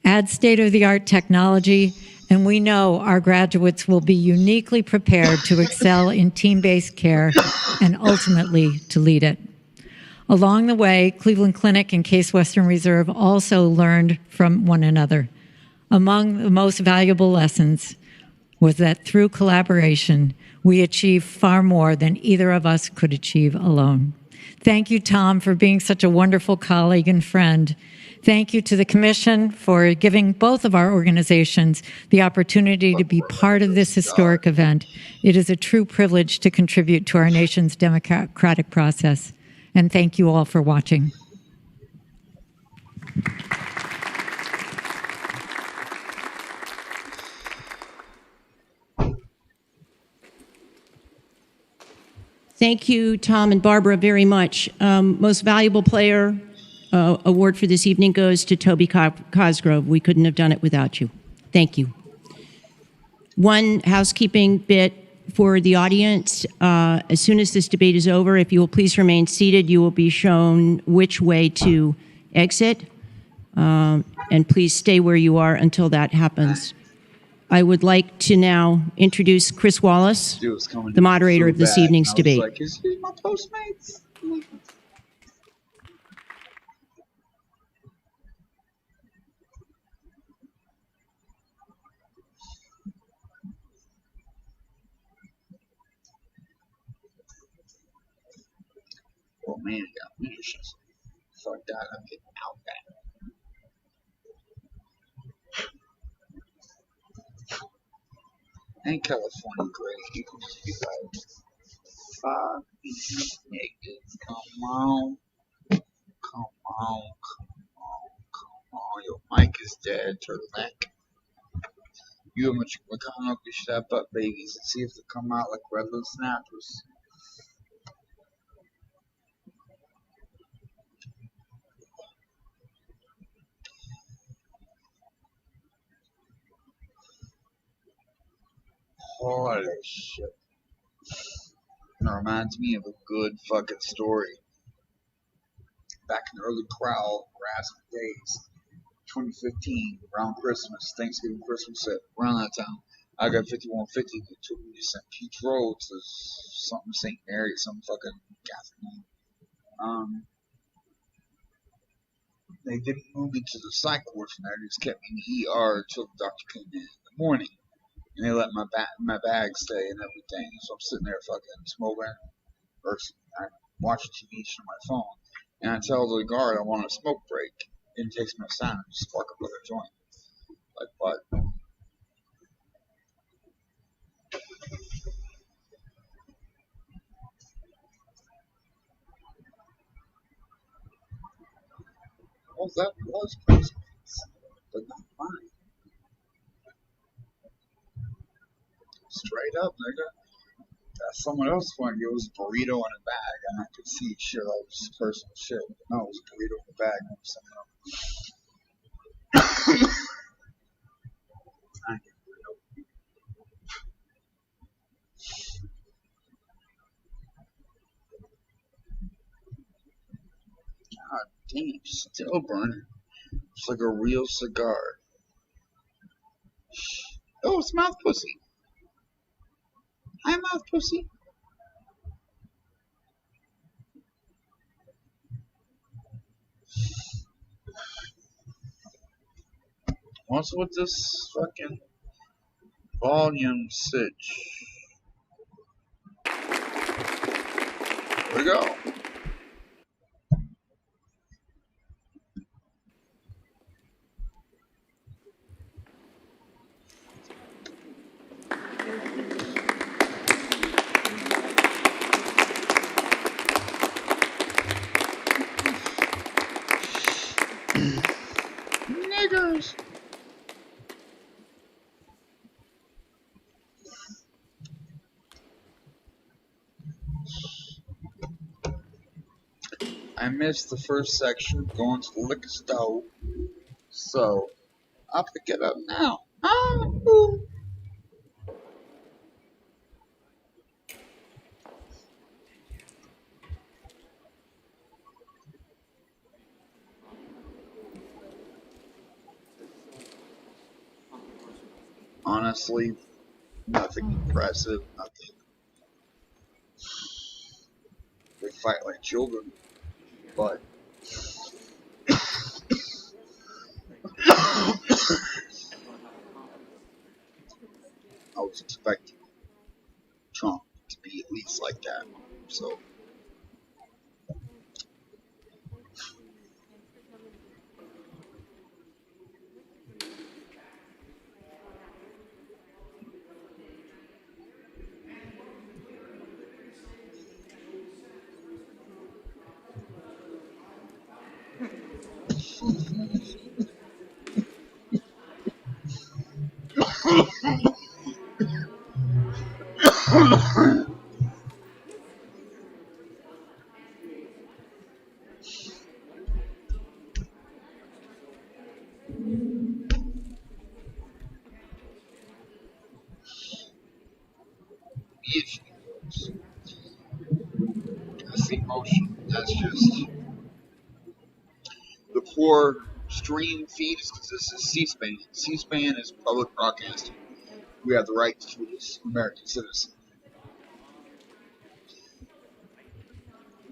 Add state-of-the-art technology, and we know our graduates will be uniquely prepared to excel in team-based care and ultimately to lead it. Along the way, Cleveland Clinic and Case Western Reserve also learned from one another. Among the most valuable lessons was that through collaboration, we achieve far more than either of us could achieve alone. Thank you, Tom, for being such a wonderful colleague and friend. Thank you to the Commission for giving both of our organizations the opportunity to be part of this historic event. It is a true privilege to contribute to our nation's democratic process. And thank you all for watching. Thank you, Tom and Barbara, very much. Most Valuable Player award for this evening goes to Toby Cosgrove. We couldn't have done it without you. Thank you. One housekeeping bit for the audience. As soon as this debate is over, if you will please remain seated, you will be shown which way to exit. And please stay where you are until that happens. I would like to now introduce Chris Wallace, the moderator of this evening's debate. Like, is he my Postmates? man got munitions. Fuck that, I'm getting out back. Ain't California great? You can just be like, fuck these niggas. Come on. Come on. Come on. Your mic is dead, turtleneck. You and McConnell can step up babies and see if they come out like red little snappers. Holy shit. It reminds me of a good fucking story. Back in the early crowd, harassment days, 2015, around Christmas, Thanksgiving, Christmas, around that time, I got 5150 that took me to St. Pete's Road to something St. Mary, some fucking Catholic name. They didn't move me to the psych ward from there. They just kept me in the ER until the doctor came in the morning. And they let my bag stay and everything. So I'm sitting there fucking smoking or I'm watching TV on my phone. And I tell the guard I want a smoke break. And he takes me outside and just spark up with a joint. Like what? Well, that was crazy, but not mine. Straight up, nigga. That's someone else wanted to. It was a burrito in a bag, and I could see shit like just personal shit. No, it was a burrito in a bag. And someone else. I get burrito. God damn, still burning. It's like a real cigar. Oh, it's mouth pussy. Hi, mouth pussy. What's with this fucking volume sitch? Here we go. Niggers. I missed the first section going to the liquor store, so I'll pick it up now. Ooh. Honestly, nothing impressive, nothing. They fight like children, but I was expecting Trump to be at least like that, so. That's the emotion. That's just the poor stream feed is because this is C-SPAN. C-SPAN is public broadcasting. We have the right to do this, American citizens.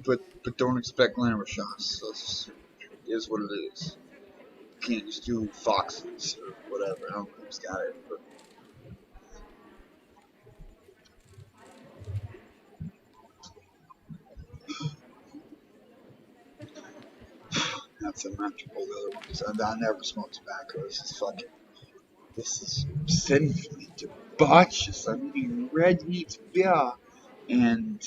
But don't expect glamour shots. That's is what it is. You can't just do foxes or whatever. I don't know who's got it, but. that's a match for the other one. Because I never smoke tobacco. This is sinfully debaucherous. I'm eating red meat beer and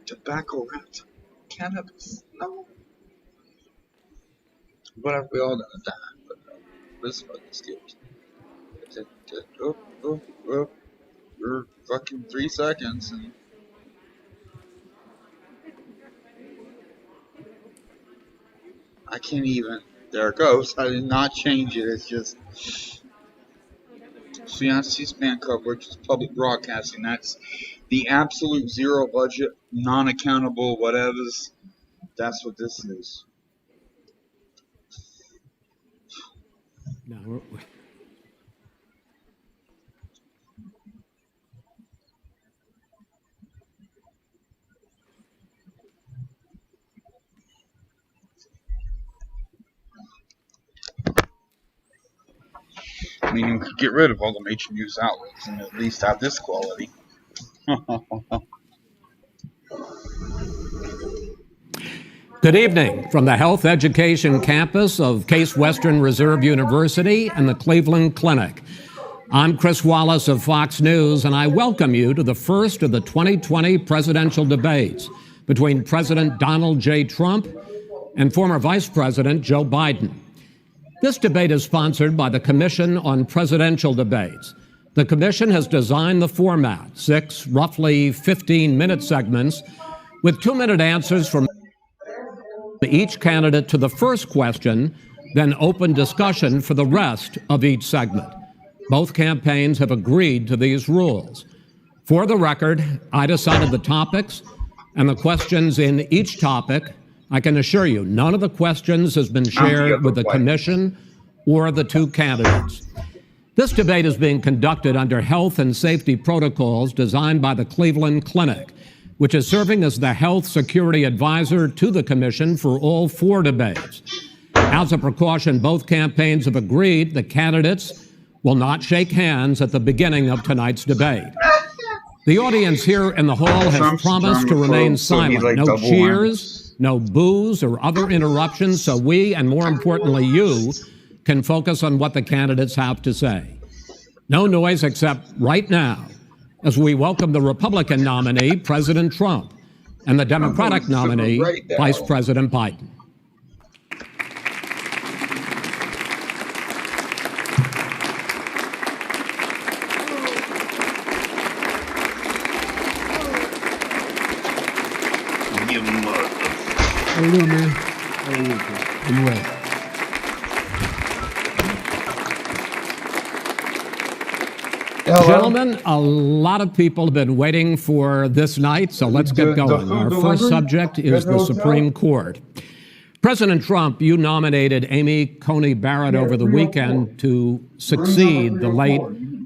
tobacco wrapped cannabis. No. Whatever, we all gonna die. But this fucking skills. We're fucking 3 seconds and I can't even. There it goes. I did not change it. It's just. See on C-SPAN coverage, it's public broadcasting. That's the absolute zero budget, non-accountable, whatever's. That's what this is. No, I mean, you could get rid of all the major news outlets and at least have this quality. Good evening from the Health Education Campus of Case Western Reserve University and the Cleveland Clinic. I'm Chris Wallace of Fox News, and I welcome you to the first of the 2020 presidential debates between President Donald J. Trump and former Vice President Joe Biden. This debate is sponsored by the Commission on Presidential Debates. The commission has designed the format, 6 roughly 15-minute segments with 2-minute answers from each candidate to the first question, then open discussion for the rest of each segment. Both campaigns have agreed to these rules. For the record, I decided the topics and the questions in each topic. I can assure you, none of the questions has been shared with the commission or the 2 candidates. This debate is being conducted under health and safety protocols designed by the Cleveland Clinic, which is serving as the health security advisor to the commission for all 4 debates. As a precaution, both campaigns have agreed the candidates will not shake hands at the beginning of tonight's debate. The audience here in the hall has promised to remain silent. No cheers, no boos or other interruptions, so we, and more importantly you, can focus on what the candidates have to say. No noise except right now, as we welcome the Republican nominee, President Trump, and the Democratic nominee, Vice President Biden. How you doing, man? How are you? I'm well. Gentlemen, a lot of people have been waiting for this night, so let's get going. Our first subject is the Supreme Court. President Trump, you nominated Amy Coney Barrett over the weekend to succeed the late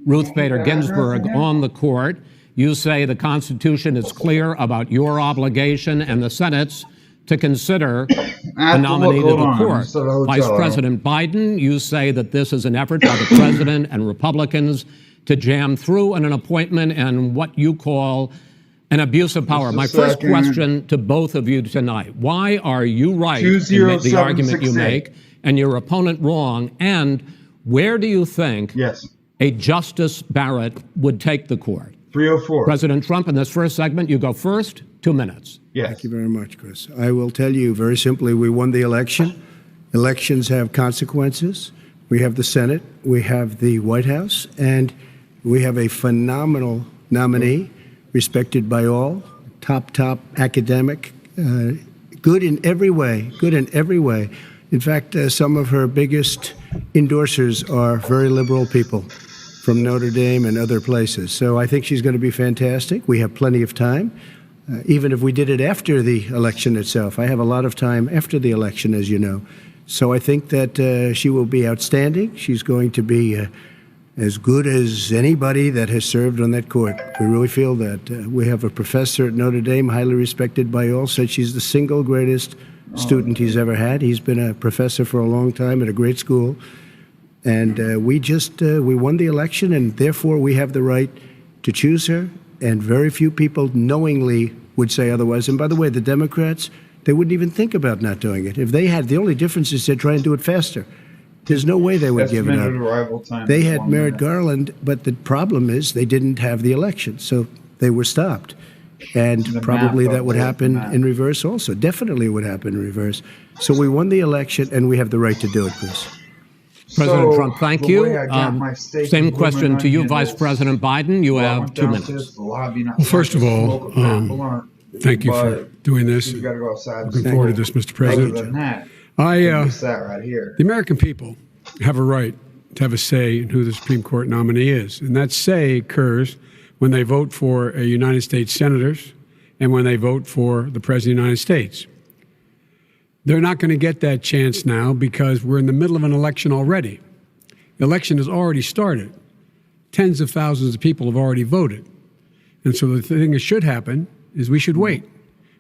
Ruth Bader Ginsburg on the court. You say the Constitution is clear about your obligation and the Senate's to consider a nominee to the court. Vice President Biden, you say that this is an effort by the president and Republicans to jam through an appointment and what you call an abuse of power. My first question to both of you tonight, why are you right in the argument you make and your opponent wrong? And where do you think a Justice Barrett would take the court? 304. President Trump, in this first segment, you go first, 2 minutes. Thank you very much, Chris. I will tell you very simply, we won the election. Elections have consequences. We have the Senate, we have the White House, and we have a phenomenal nominee, respected by all, top academic, good in every way, In fact, some of her biggest endorsers are very liberal people from Notre Dame and other places. So I think she's going to be fantastic. We have plenty of time, even if we did it after the election itself. I have a lot of time after the election, as you know. So I think that she will be outstanding. She's going to be as good as anybody that has served on that court. We really feel that. We have a professor at Notre Dame, highly respected by all, said she's the single greatest student he's ever had. He's been a professor for a long time at a great school. And we won the election, and therefore we have the right to choose her. And very few people knowingly would say otherwise. And by the way, the Democrats They wouldn't even think about not doing it. If they had, the only difference is they'd try and do it faster. There's no way they would give it up. Estimated arrival time They is had 1 Merrick minute. Garland, but the problem is they didn't have the election, so they were stopped. And The probably map that would of happen the map. in reverse also. Definitely would happen in reverse. So we won the election, and we have the right to do it, Chris. President So, Trump, thank the you. way I got my steak Same and question blooming to you, onion Vice is, President Biden. You well, I have went 2 downstairs minutes. to the lobby, not Well, first of all, local people aren't, thank you for but doing this. you gotta go outside and Looking smoke. forward to this, Mr. President. Other than that, I, it's that right here. The American people have a right to have a say in who the Supreme Court nominee is. And that say occurs when they vote for a United States senators and when they vote for the President of the United States. They're not going to get that chance now because we're in the middle of an election already. The election has already started. Tens of thousands of people have already voted. And so the thing that should happen is we should wait.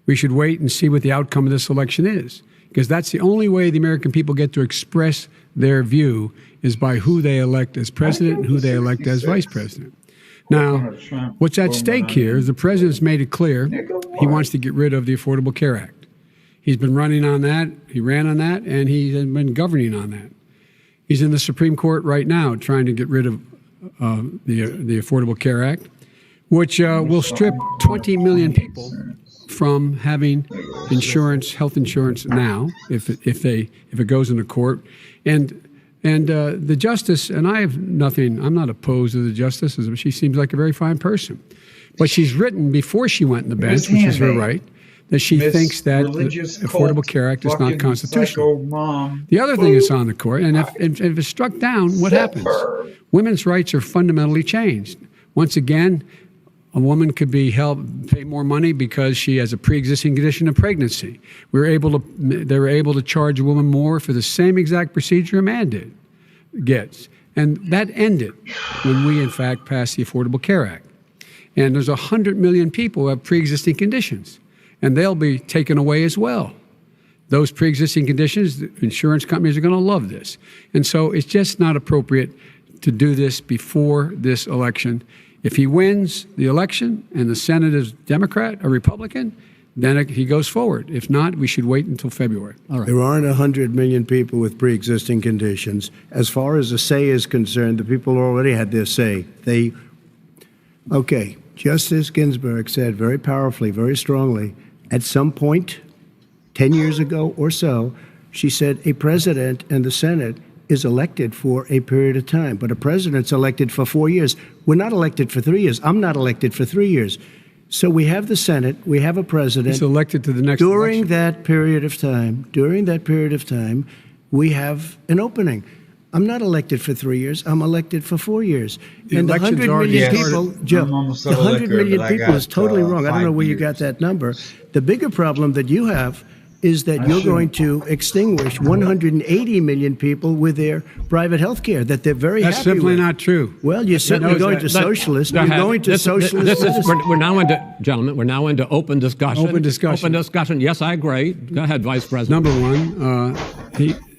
We should wait and see what the outcome of this election is, because that's the only way the American people get to express their view is by who they elect as president and who they elect as vice president. Now, what's at stake here is the president's made it clear he wants to get rid of the Affordable Care Act. He's been running on that, he ran on that, and he's been governing on that. He's in the Supreme Court right now trying to get rid of the Affordable Care Act, which will strip 20 million people from having insurance, health insurance now, if it goes into court. And the justice, and I have nothing, I'm not opposed to the justice, she seems like a very fine person. But she's written before she went in the bench, which is her right, that she thinks that the Affordable Care Act is not constitutional. The other thing is on the court, and if it's struck down, what happens? Women's rights are fundamentally changed. Once again, a woman could be pay more money because she has a pre-existing condition of pregnancy. They were able to charge a woman more for the same exact procedure a man gets. And that ended when we, in fact, passed the Affordable Care Act. And there's 100 million people who have pre-existing conditions, and they'll be taken away as well. Those pre-existing conditions, the insurance companies are going to love this. And so it's just not appropriate to do this before this election. If he wins the election and the Senate is Democrat or Republican, then he goes forward. If not, we should wait until February. All right. There aren't 100 million people with pre-existing conditions. As far as the say is concerned, the people already had their say. Okay, Justice Ginsburg said very powerfully, very strongly, at some point, 10 years ago or so, she said a president and the Senate is elected for a period of time, but a president's elected for 4 years. We're not elected for 3 years. I'm not elected for 3 years. So we have the Senate, we have a president. He's elected to the next during election. that period of time, we have an opening. I'm not elected for 3 years. I'm elected for 4 years. The and the election's 100 already million started. people, Joe, I'm almost the out of 100 liquor, million but I people got, is totally wrong. I don't know 5 where you years. got that number. The bigger problem that you have is that you're going to extinguish 180 million people with their private health care that they're very That's happy simply with. not true. Well, you're certainly knows going that. to socialist. Go You're ahead. going to This- socialist. we're now into, gentlemen, we're now into open discussion. Open discussion. Open discussion. Yes, I agree. Go ahead, Vice President. Number one,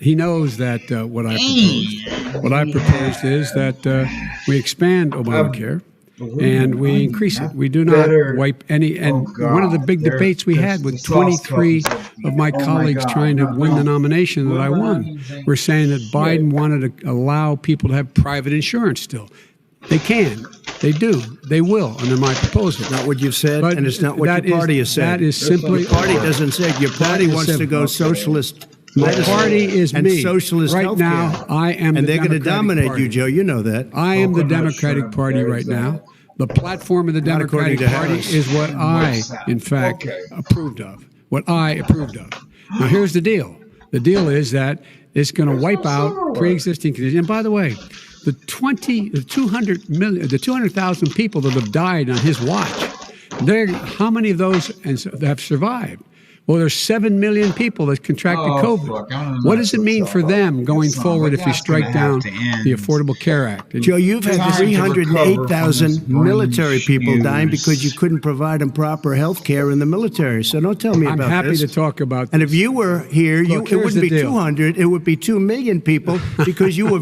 he knows that what I proposed. What I proposed is that we expand Obamacare and we increase it. We do not wipe any. And one of the big debates we had with 23 of my colleagues trying to win the nomination that I won were saying that Biden wanted to allow people to have private insurance still. They can. They do. They will under my proposal. Not what you've said, But and it's not what that your is- party has said. that is simply- Your party doesn't say. Your party is wants to simple. go socialist. My medicine party is and me. socialist Right healthcare. now, I am and the they're going to Democratic dominate Party. you, Joe. You know that. I am the Coconut Democratic shrimp, Party there's right that. now. The platform of the Not according Democratic to Party Harris. is what I, in fact, approved of. What I approved of. Now, here's the deal. The deal is that it's going to wipe out pre-existing conditions. And by the way, the 200,000 people that have died on his watch, how many of those have survived? Well, there's 7 million people that contracted COVID. What does it mean for them going forward if you strike down the Affordable Care Act? And Joe, you've had Time to 308,000 recover from military this people brain dying fuse. because you couldn't provide them proper health care in the military. So don't tell me I'm about happy this. to talk about And this. if you were here, Look, it here's wouldn't the be deal. 200, it would be 2 million people because you were